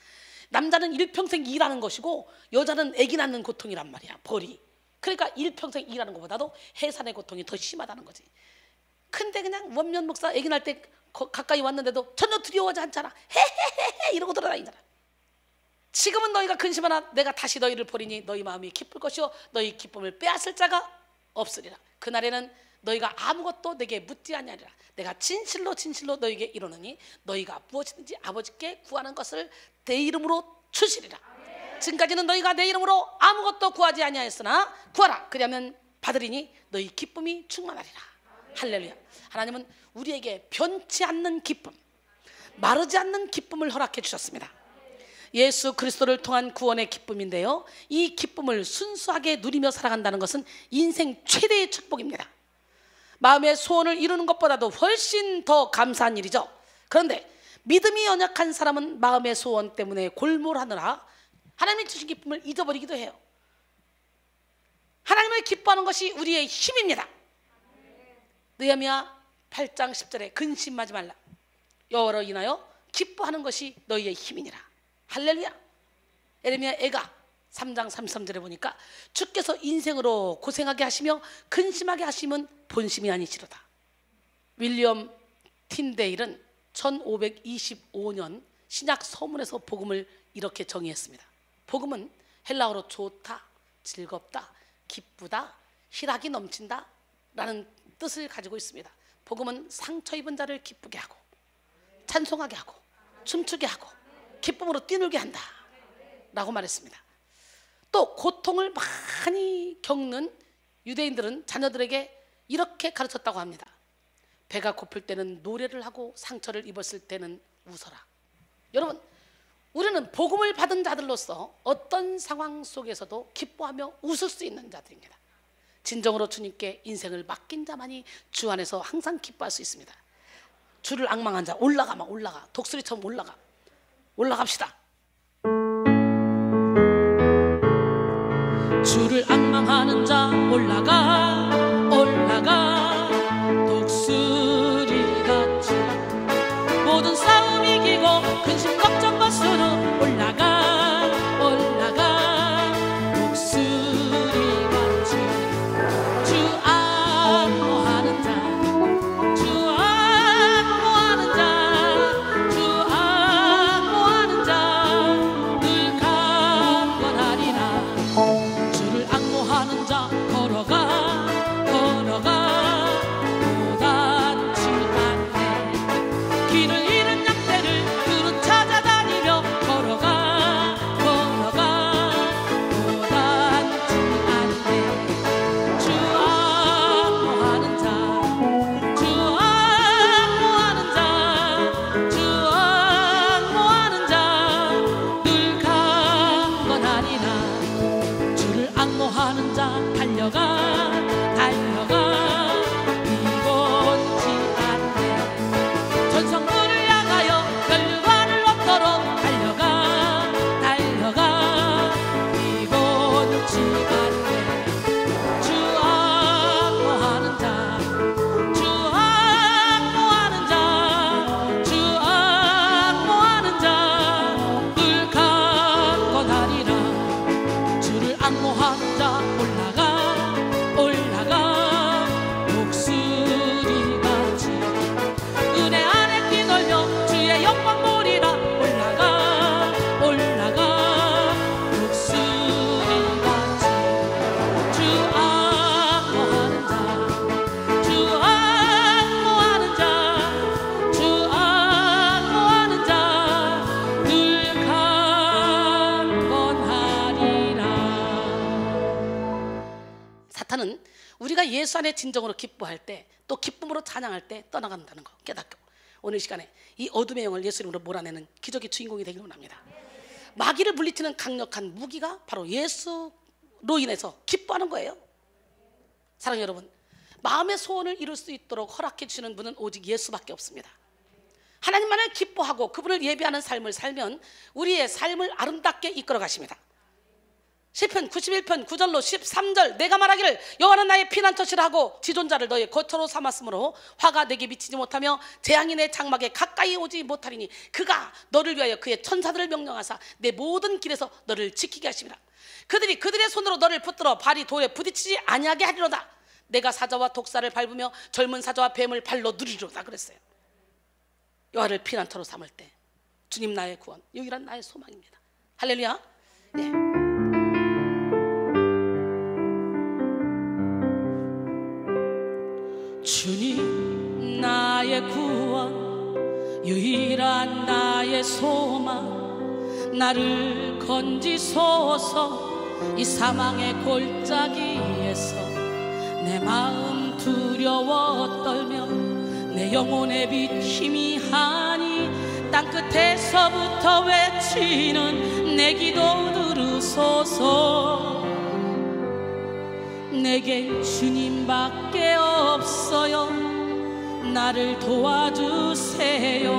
남자는 일평생 일하는 것이고 여자는 아기 낳는 고통이란 말이야. 벌이. 그러니까 일평생 일하는 것보다도 해산의 고통이 더 심하다는 거지. 근데 그냥 원면 목사 아기 낳을 때 가까이 왔는데도 전혀 두려워하지 않잖아. 헤헤헤헤 이러고 돌아다니잖아. 지금은 너희가 근심하나 내가 다시 너희를 보리니 너희 마음이 기쁠 것이요 너희 기쁨을 빼앗을 자가 없으리라. 그날에는 너희가 아무것도 내게 묻지 아니하리라. 내가 진실로 진실로 너희에게 이르노니 너희가 무엇이든지 아버지께 구하는 것을 내 이름으로 주시리라. 지금까지는 너희가 내 이름으로 아무것도 구하지 아니하였으나 구하라. 그리하면 받으리니 너희 기쁨이 충만하리라. 할렐루야. 하나님은 우리에게 변치 않는 기쁨, 마르지 않는 기쁨을 허락해 주셨습니다. 예수 그리스도를 통한 구원의 기쁨인데요, 이 기쁨을 순수하게 누리며 살아간다는 것은 인생 최대의 축복입니다. 마음의 소원을 이루는 것보다도 훨씬 더 감사한 일이죠. 그런데 믿음이 연약한 사람은 마음의 소원 때문에 골몰하느라 하나님이 주신 기쁨을 잊어버리기도 해요. 하나님을 기뻐하는 것이 우리의 힘입니다. 느헤미야 8장 10절에 근심하지 말라. 여호와로 인하여 기뻐하는 것이 너희의 힘이니라. 할렐루야. 예레미야 애가 3장 33절에 보니까 주께서 인생으로 고생하게 하시며 근심하게 하시면 본심이 아니시로다. 윌리엄 틴데일은 1525년 신약 서문에서 복음을 이렇게 정의했습니다. 복음은 헬라어로 좋다, 즐겁다, 기쁘다, 희락이 넘친다 라는 뜻을 가지고 있습니다. 복음은 상처 입은 자를 기쁘게 하고 찬송하게 하고 춤추게 하고 기쁨으로 뛰놀게 한다 라고 말했습니다. 또 고통을 많이 겪는 유대인들은 자녀들에게 이렇게 가르쳤다고 합니다. 배가 고플 때는 노래를 하고 상처를 입었을 때는 웃어라. 여러분, 우리는 복음을 받은 자들로서 어떤 상황 속에서도 기뻐하며 웃을 수 있는 자들입니다. 진정으로 주님께 인생을 맡긴 자만이 주 안에서 항상 기뻐할 수 있습니다. 주를 앙망한 자 올라가 독수리처럼 올라갑시다. 주를 앙망하는 자 올라가 독수리같이 모든 싸움 이기고 근심 걱정 벗으러 올라가 독수리같이 주 안모하는 자 늘 강건하리라. 주를 앙모하는 자 걸어가 고단치 않네. 길을 잃은 양떼를 두루 찾아다니며 걸어가 고단치 않네. 주 앙모하는 자 늘 강건하리라. 주를 앙모하는 자 달려가 비곤치 않네. 전성문을 향하여 결과를 얻도록 달려가 비곤치 않네. 주 앙모하는 자 늘 강건하리라. 주를 앙모하는 자 올라가 독수리같이 은혜 안에 뛰놀며 주의 영광 보리라. 올라가 독수리같이 주 앙모하는 자 늘 강건하리라. 사탄은 우리가 예수 안에 진정으로 기뻐할 때, 또 기쁨으로 찬양할 때 떠나간다는 거 깨닫고 오늘 시간에 이 어둠의 영을 예수 이름으로 몰아내는 기적의 주인공이 되기를 원합니다. 마귀를 물리치는 강력한 무기가 바로 예수로 인해서 기뻐하는 거예요. 사랑하는 여러분, 마음의 소원을 이룰 수 있도록 허락해 주시는 분은 오직 예수밖에 없습니다. 하나님만을 기뻐하고 그분을 예배하는 삶을 살면 우리의 삶을 아름답게 이끌어 가십니다. 시편 91편 9절로 13절 내가 말하기를 여호와는 나의 피난처시라 하고 지존자를 너의 거처로 삼았으므로 화가 내게 미치지 못하며 재앙이 내 장막에 가까이 오지 못하리니 그가 너를 위하여 그의 천사들을 명령하사 내 모든 길에서 너를 지키게 하심이라. 그들이 그들의 손으로 너를 붙들어 발이 돌에 부딪히지 아니하게 하리로다. 내가 사자와 독사를 밟으며 젊은 사자와 뱀을 발로 누리리로다 그랬어요. 여호와를 피난처로 삼을 때 주님 나의 구원, 유일한 나의 소망입니다. 할렐루야. 예. 주님 나의 구원, 유일한 나의 소망, 나를 건지소서. 이 사망의 골짜기에서 내 마음 두려워 떨며 내 영혼의 빛 희미하니 땅끝에서부터 외치는 내 기도 들으소서. 내겐 주님밖에 없어요. 나를 도와주세요.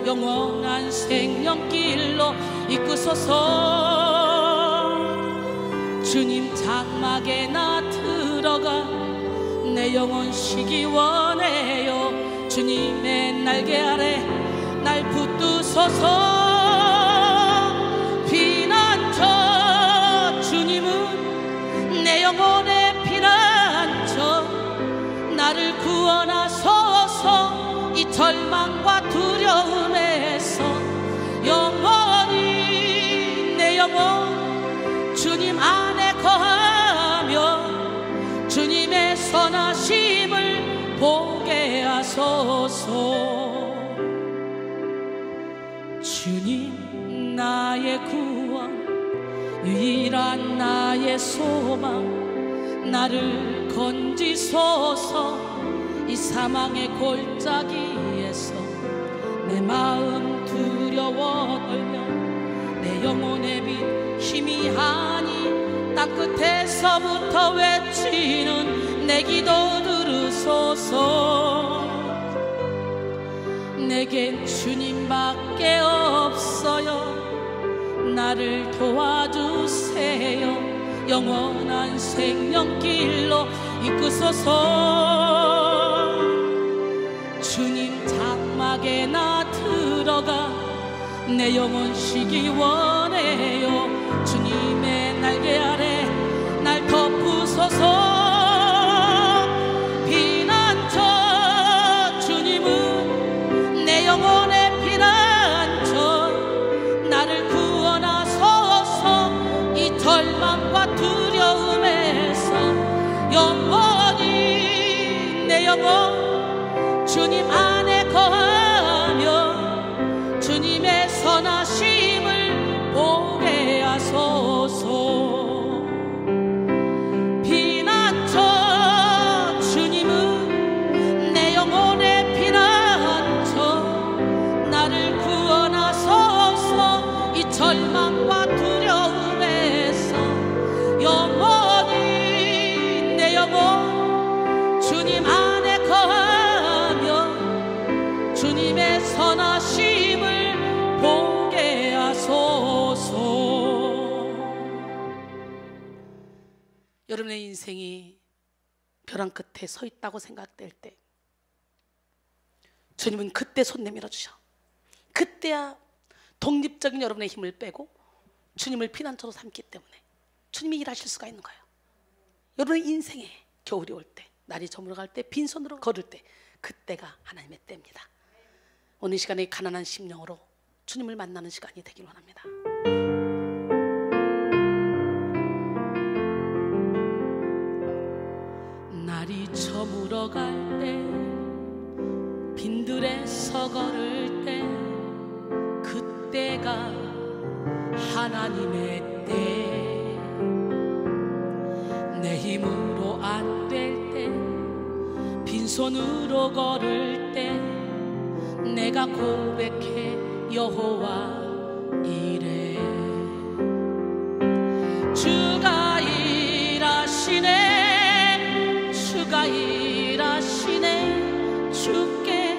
영원한 생명길로 이끄소서. 주님 장막에 나 들어가 내 영혼 쉬기 원해요. 주님의 날개 아래 날 붙드소서. 피난처 주님은 내 영혼의 피난처, 나를 구원하소서. 이 절망과 두려움에서 영원히 내 영혼 주님 안에 거하며 주님의 선하심을 보게 하소서. 주님 나의 구원, 유일한 나의 소망, 나를 건지소서. 이 사망의 골짜기에서 내 마음 두려워 떨며 내 영혼의 빛 희미하니 땅끝에서부터 외치는 내 기도 들으소서. 내겐 주님밖에 없어요. 나를 도와주세요. 영원한 생명길로 이끄소서. 주님 장막에 나 들어가 내 영혼 쉬기 원해요. 주님의 날개 아래 날 덮으소서. 피난처 주님은 내 영혼의 피난처, 나를 구원하소서. 이 절망과 두려움에서 영원히 내 영혼 주님 안에 거하며 주님의 선하심을 보게 하소서. 피난처 주님은 내 영혼의 피난처, 나를 구원하소서. 이 절망과 두려움에서 영원히 내 영혼 주님 안에 거하며 주님의 선하심을 보게 하소서. 여러분의 인생이 벼랑 끝에 서 있다고 생각될 때 주님은 그때 손 내밀어 주셔. 그때야 독립적인 여러분의 힘을 빼고 주님을 피난처로 삼기 때문에 주님이 일하실 수가 있는 거예요. 여러분의 인생에 겨울이 올 때, 날이 저물어갈 때, 빈손으로 걸을 때, 그때가 하나님의 때입니다. 오늘 시간에 가난한 심령으로 주님을 만나는 시간이 되길 원합니다. 날이 저물어갈 때, 빈들에서 걸을 때, 그때가 하나님의 때. 내 힘으로 안 될 때, 빈손으로 걸을 때, 내가 고백해 여호와 이래. 주가 일하시네, 주가 일하시네. 주께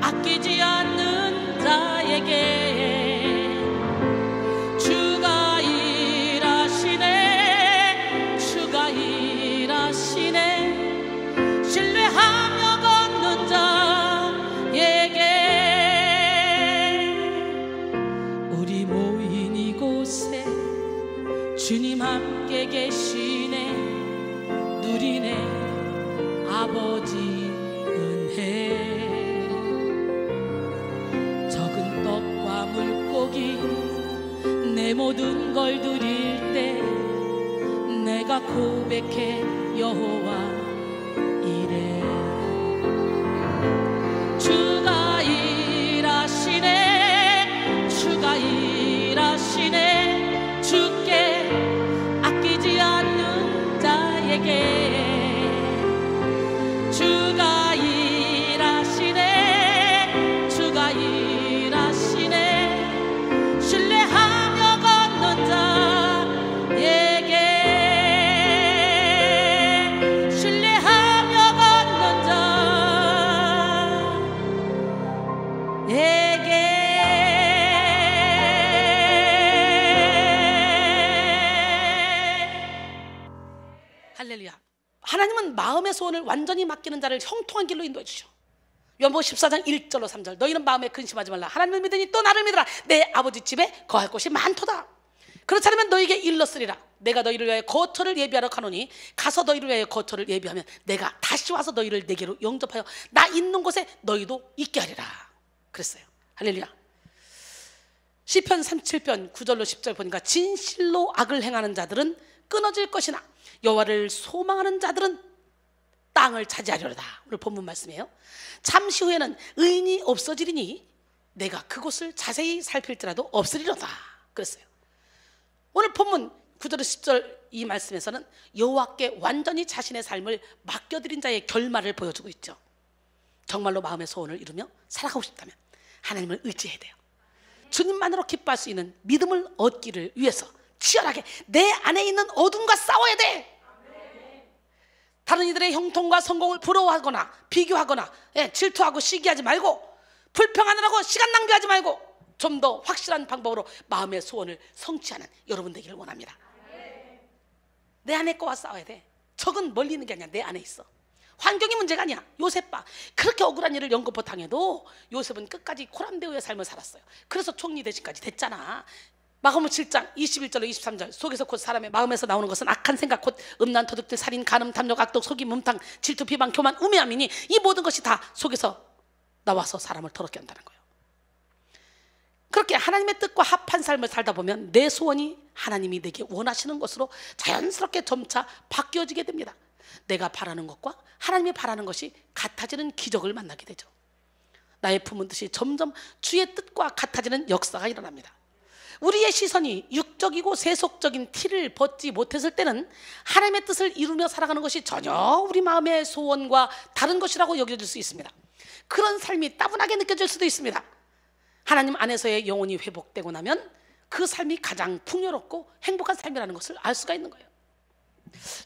아끼지 않는 자에게 주가 일하시네, 주가 일하시네. 신뢰하며 걷는 자에게. 우리 모인 이곳에 주님 함께 계시네. 누리네 아버지 은혜. 적은 떡과 물고기 내 내 모든 걸 드릴 때 내가 고백해 여호와 이래. 주가 일하시네, 주가 일하시네. 주께 아끼지 않는 자에게 주가 일하시네, 주가 일하시네. 신뢰하며 걷는 자에게, 신뢰하며 걷는 자에게. 할렐루야. 하나님은 마음의 소원을 완전히 맡기는 자를 형통한 길로 인도해 주시오. 요한복음 14장 1절로 3절. 너희는 마음에 근심하지 말라. 하나님을 믿으니 또 나를 믿으라. 내 아버지 집에 거할 곳이 많도다. 그렇지 않으면 너희에게 일렀으리라. 내가 너희를 위하여 거처를 예비하러 가노니 가서 너희를 위하여 거처를 예비하면 내가 다시 와서 너희를 내게로 영접하여 나 있는 곳에 너희도 있게 하리라. 그랬어요. 할렐루야. 시편 37편 9절로 10절 보니까 진실로 악을 행하는 자들은 끊어질 것이나 여호와를 소망하는 자들은 땅을 차지하려다. 오늘 본문 말씀이에요. 잠시 후에는 의인이 없어지리니 내가 그곳을 자세히 살필지라도 없으리로다. 그랬어요. 오늘 본문 9절에서 10절 이 말씀에서는 여호와께 완전히 자신의 삶을 맡겨드린 자의 결말을 보여주고 있죠. 정말로 마음의 소원을 이루며 살아가고 싶다면 하나님을 의지해야 돼요. 주님만으로 기뻐할 수 있는 믿음을 얻기를 위해서 치열하게 내 안에 있는 어둠과 싸워야 돼. 다른 이들의 형통과 성공을 부러워하거나 비교하거나 질투하고 시기하지 말고, 불평하느라고 시간 낭비하지 말고 좀 더 확실한 방법으로 마음의 소원을 성취하는 여러분 되기를 원합니다. 내 안에 거와 싸워야 돼. 적은 멀리 있는 게 아니야. 내 안에 있어. 환경이 문제가 아니야. 요셉 봐. 그렇게 억울한 일을 연거푸 당해도 요셉은 끝까지 코람데오의 삶을 살았어요. 그래서 총리 대신까지 됐잖아. 마가복음 7장 21절로 23절. 속에서 곧 사람의 마음에서 나오는 것은 악한 생각, 곧 음란, 도둑질, 살인, 간음, 탐욕, 악독, 속임, 음탕, 질투, 비방, 교만, 우매함이니 이 모든 것이 다 속에서 나와서 사람을 더럽게 한다는 거예요. 그렇게 하나님의 뜻과 합한 삶을 살다 보면 내 소원이 하나님이 내게 원하시는 것으로 자연스럽게 점차 바뀌어지게 됩니다. 내가 바라는 것과 하나님이 바라는 것이 같아지는 기적을 만나게 되죠. 나의 품은 뜻이 점점 주의 뜻과 같아지는 역사가 일어납니다. 우리의 시선이 육적이고 세속적인 티를 벗지 못했을 때는 하나님의 뜻을 이루며 살아가는 것이 전혀 우리 마음의 소원과 다른 것이라고 여겨질 수 있습니다. 그런 삶이 따분하게 느껴질 수도 있습니다. 하나님 안에서의 영혼이 회복되고 나면 그 삶이 가장 풍요롭고 행복한 삶이라는 것을 알 수가 있는 거예요.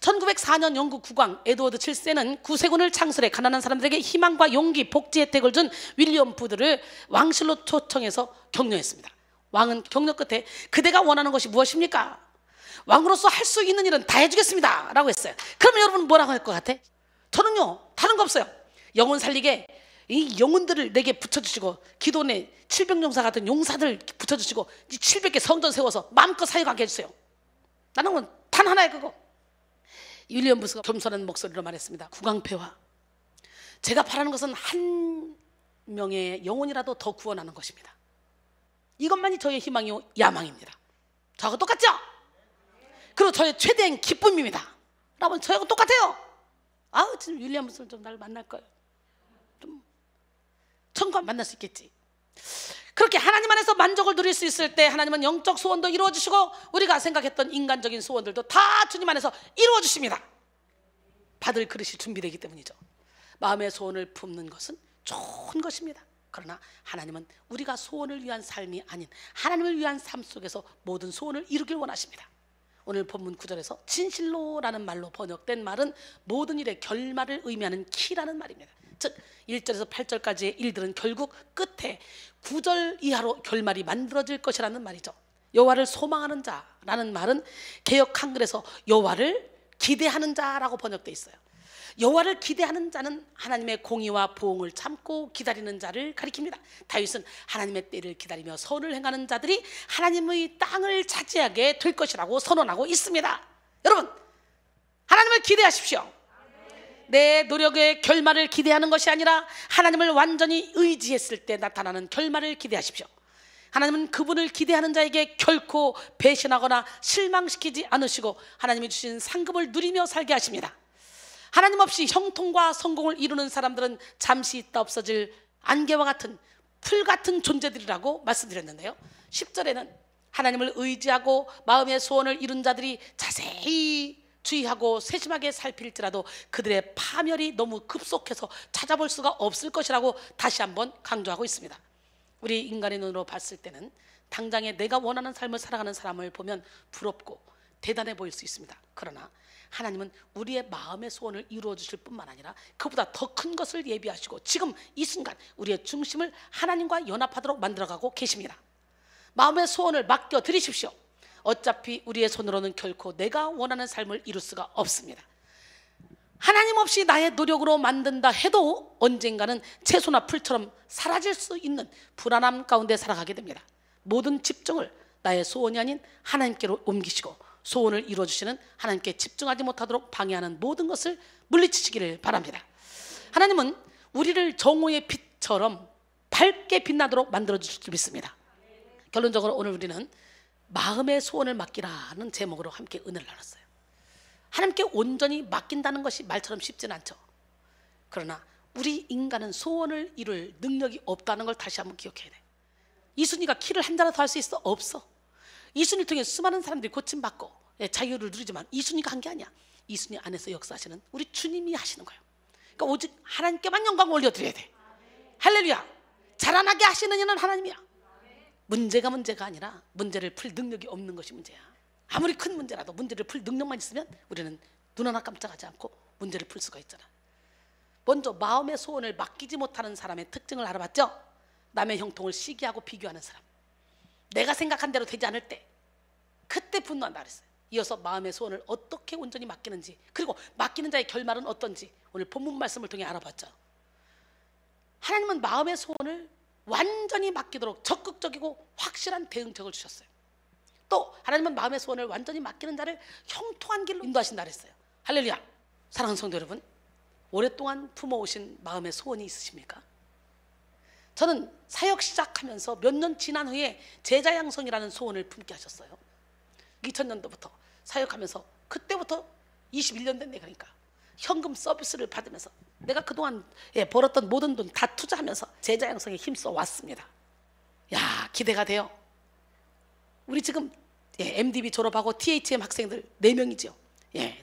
1904년 영국 국왕 에드워드 7세는 구세군을 창설해 가난한 사람들에게 희망과 용기, 복지 혜택을 준 윌리엄 푸드를 왕실로 초청해서 격려했습니다. 왕은 격려 끝에 그대가 원하는 것이 무엇입니까? 왕으로서 할 수 있는 일은 다 해주겠습니다 라고 했어요. 그러면 여러분 뭐라고 할 것 같아? 저는요 다른 거 없어요. 영혼 살리게 이 영혼들을 내게 붙여주시고, 기도원에 700용사 같은 용사들 붙여주시고 700개 성전 세워서 마음껏 사역하게 해주세요. 나는 단 하나의 그거. 윌리엄 부스가 겸손한 목소리로 말했습니다. 국왕폐하, 제가 바라는 것은 한 명의 영혼이라도 더 구원하는 것입니다. 이것만이 저의 희망이요 야망입니다. 저하고 똑같죠? 그리고 저의 최대한 기쁨입니다. 여러분 저하고 똑같아요. 아우 지금 윌리엄 부스는 좀 날 만날 거예요. 좀 천국 만날 수 있겠지. 그렇게 하나님 안에서 만족을 누릴 수 있을 때 하나님은 영적 소원도 이루어 주시고 우리가 생각했던 인간적인 소원들도 다 주님 안에서 이루어 주십니다. 받을 그릇이 준비되기 때문이죠. 마음의 소원을 품는 것은 좋은 것입니다. 그러나 하나님은 우리가 소원을 위한 삶이 아닌 하나님을 위한 삶 속에서 모든 소원을 이루길 원하십니다. 오늘 본문 9절에서 진실로라는 말로 번역된 말은 모든 일의 결말을 의미하는 키라는 말입니다. 즉 1절에서 8절까지의 일들은 결국 끝에 9절 이하로 결말이 만들어질 것이라는 말이죠. 여호와를 소망하는 자라는 말은 개역 한글에서 여호와를 기대하는 자라고 번역되어 있어요. 여호와를 기대하는 자는 하나님의 공의와 보응을 참고 기다리는 자를 가리킵니다. 다윗은 하나님의 때를 기다리며 선을 행하는 자들이 하나님의 땅을 차지하게 될 것이라고 선언하고 있습니다. 여러분 하나님을 기대하십시오. 내 노력의 결말을 기대하는 것이 아니라 하나님을 완전히 의지했을 때 나타나는 결말을 기대하십시오. 하나님은 그분을 기대하는 자에게 결코 배신하거나 실망시키지 않으시고 하나님이 주신 상급을 누리며 살게 하십니다. 하나님 없이 형통과 성공을 이루는 사람들은 잠시 있다 없어질 안개와 같은 풀 같은 존재들이라고 말씀드렸는데요, 10절에는 하나님을 의지하고 마음의 소원을 이룬 자들이 자세히 주의하고 세심하게 살필지라도 그들의 파멸이 너무 급속해서 찾아볼 수가 없을 것이라고 다시 한번 강조하고 있습니다. 우리 인간의 눈으로 봤을 때는 당장에 내가 원하는 삶을 살아가는 사람을 보면 부럽고 대단해 보일 수 있습니다. 그러나 하나님은 우리의 마음의 소원을 이루어 주실 뿐만 아니라 그보다 더 큰 것을 예비하시고 지금 이 순간 우리의 중심을 하나님과 연합하도록 만들어가고 계십니다. 마음의 소원을 맡겨 드리십시오. 어차피 우리의 손으로는 결코 내가 원하는 삶을 이룰 수가 없습니다. 하나님 없이 나의 노력으로 만든다 해도 언젠가는 채소나 풀처럼 사라질 수 있는 불안함 가운데 살아가게 됩니다. 모든 집중을 나의 소원이 아닌 하나님께로 옮기시고 소원을 이루어주시는 하나님께 집중하지 못하도록 방해하는 모든 것을 물리치시기를 바랍니다. 하나님은 우리를 정오의 빛처럼 밝게 빛나도록 만들어주실 줄 믿습니다. 결론적으로 오늘 우리는 마음의 소원을 맡기라는 제목으로 함께 은혜를 나눴어요. 하나님께 온전히 맡긴다는 것이 말처럼 쉽지는 않죠. 그러나 우리 인간은 소원을 이룰 능력이 없다는 걸 다시 한번 기억해야 돼. 이순이가 키를 한 자라도 할 수 있어? 없어. 이순이를 통해 수많은 사람들이 고침받고 자유를 누리지만 이순이가 한 게 아니야. 이순이 안에서 역사하시는 우리 주님이 하시는 거예요. 그러니까 오직 하나님께만 영광을 올려드려야 돼. 할렐루야. 자라나게 하시는 이는 하나님이야. 문제가 아니라 문제를 풀 능력이 없는 것이 문제야. 아무리 큰 문제라도 문제를 풀 능력만 있으면 우리는 눈 하나 깜짝하지 않고 문제를 풀 수가 있잖아. 먼저 마음의 소원을 맡기지 못하는 사람의 특징을 알아봤죠? 남의 형통을 시기하고 비교하는 사람, 내가 생각한 대로 되지 않을 때 그때 분노한다 그랬어요. 이어서 마음의 소원을 어떻게 온전히 맡기는지, 그리고 맡기는 자의 결말은 어떤지 오늘 본문 말씀을 통해 알아봤죠. 하나님은 마음의 소원을 완전히 맡기도록 적극적이고 확실한 대응책을 주셨어요. 또 하나님은 마음의 소원을 완전히 맡기는 자를 형통한 길로 인도하신다 그랬어요. 할렐루야. 사랑하는 성도 여러분, 오랫동안 품어오신 마음의 소원이 있으십니까? 저는 사역 시작하면서 몇 년 지난 후에 제자 양성이라는 소원을 품게 하셨어요. 2000년도부터 사역하면서 그때부터 21년 됐네. 그러니까 현금 서비스를 받으면서 내가 그동안 벌었던 모든 돈 다 투자하면서 제자 양성에 힘써 왔습니다. 야, 기대가 돼요. 우리 지금 MDB 졸업하고 THM 학생들 4명이죠.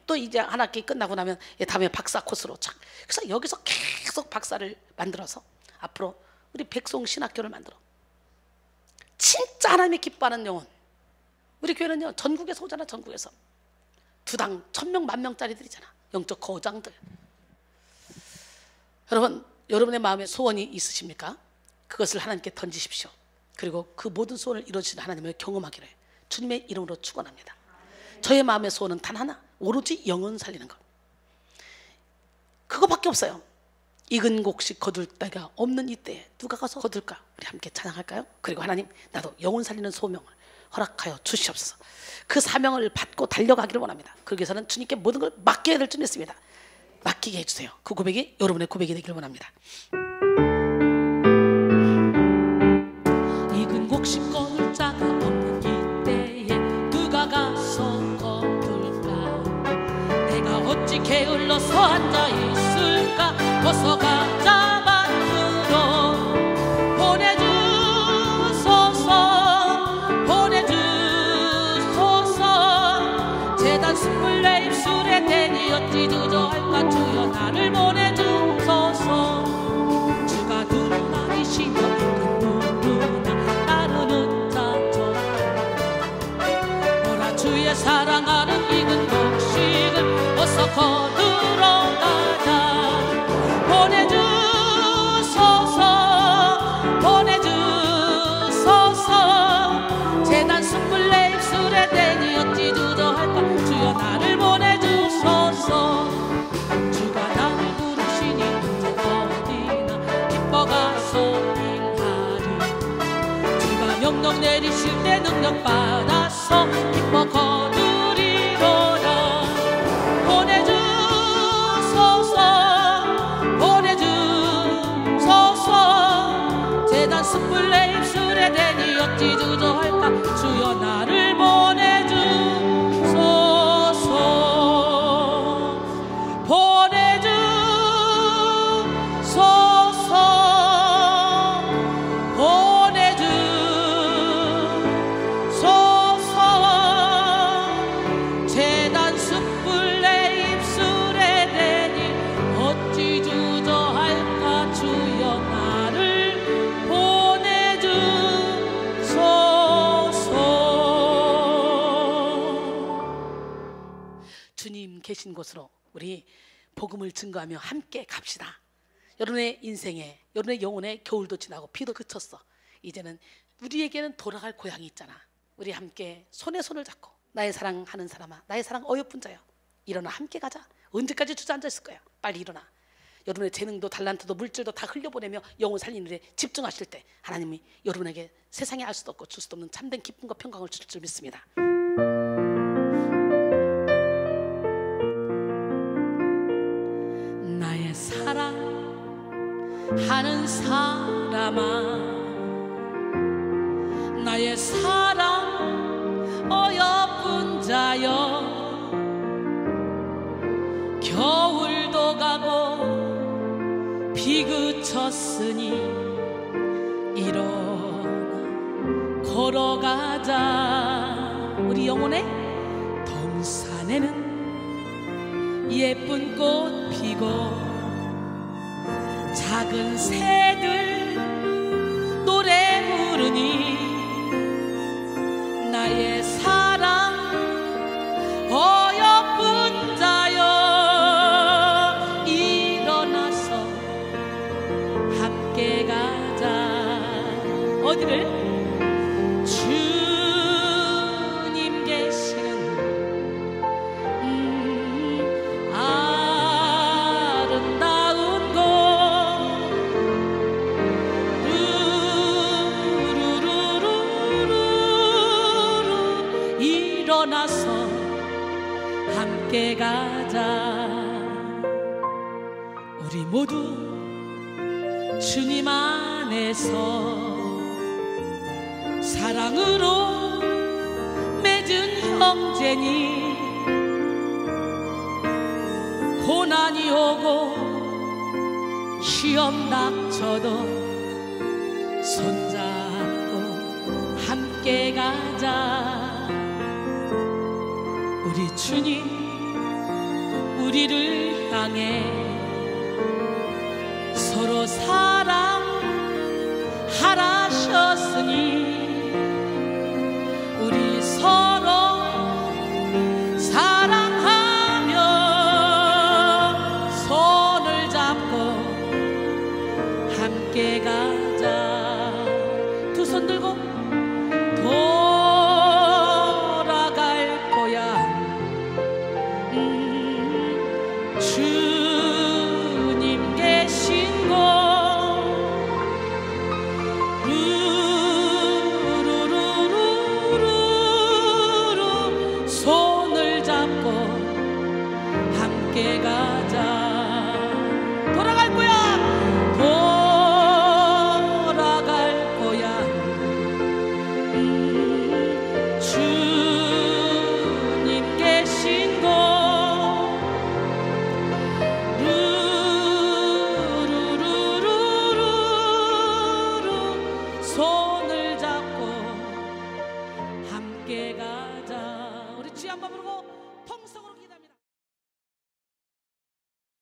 또 이제 한 학기 끝나고 나면 다음에 박사 코스로 착. 그래서 여기서 계속 박사를 만들어서 앞으로 우리 백송 신학교를 만들어 진짜 하나님이 기뻐하는 영혼. 우리 교회는요 전국에서 오잖아. 전국에서 2당 1000명 10,000명짜리들이잖아. 영적 거장들. 여러분, 여러분의 마음에 소원이 있으십니까? 그것을 하나님께 던지십시오. 그리고 그 모든 소원을 이루어주시는 하나님을 경험하기를 주님의 이름으로 축원합니다. 저의 마음의 소원은 단 하나, 오로지 영혼 살리는 것. 그거밖에 없어요. 익은 곡식 거둘 데가 없는 이때에 누가 가서 거둘까? 우리 함께 찬양할까요? 그리고 하나님, 나도 영혼 살리는 소명을 허락하여 주시옵소서. 그 사명을 받고 달려가기를 원합니다. 그러기 위해서는 주님께 모든 걸 맡겨야 될 줄 믿습니다. 맡기게 해주세요. 그 고백이 여러분의 고백이 되기를 원합니다. 익은 곡식 거둘 자가 없는 이때에 누가 가서 거둘까? 내가 어찌 게을러서 앉아 있을까? 어서 가자 밭으로 보내주소서. 재단 숯불 내 입술에 대니 어찌 주저할까? 주여 나를 보내주소서. 주가 누누나이시며 누누나 따르는 자처럼 오라 주의 사랑하는 익은 곡식을 어서 거두러 가자. 보내주소서. 재단 숯불 내 입술에 대니 어찌 주저할까? 주여 나를 보내주소서. 주가 나를 부르시니 주님 계신 곳으로 우리 복음을 증거하며 함께 갑시다. 여러분의 인생에, 여러분의 영혼에 겨울도 지나고 비도 그쳤어. 이제는 우리에게는 돌아갈 고향이 있잖아. 우리 함께 손에 손을 잡고, 나의 사랑하는 사람아, 나의 사랑 어여쁜 자여, 일어나 함께 가자. 언제까지 주저앉아 있을 거야? 빨리 일어나. 여러분의 재능도 달란트도 물질도 다 흘려보내며 영혼 살리는 데 집중하실 때 하나님이 여러분에게 세상에 알 수도 없고 줄 수도 없는 참된 기쁨과 평강을 줄 줄 믿습니다. 나의 사랑하는 사람아, 나의 사랑 어여쁜 자여, 겨울도 가고 비 그쳤으니 일어나 걸어가자. 우리 영혼의 동산에는 예쁜 꽃 피고 작은 새들 노래 부르니 나의 사랑 어여쁜 자여, 일어나서 함께 가자. 어디를? 주님 계시는 아름다운 곳, 루루루루루, 일어나서 함께 가자. 우리 모두 주님 안에서 사랑으로 맺은 형제니, 고난이 오고 시험 닥쳐도 손잡고 함께 가자. 우리 주님 우리를 향해 서로 사랑하라셨으니 우리 서로 사랑하며 손을 잡고 함께 가자. 두 손 들고 돌아갈 거야. 주님 계신 곳, 루루루루루, 손을 잡고 함께 가.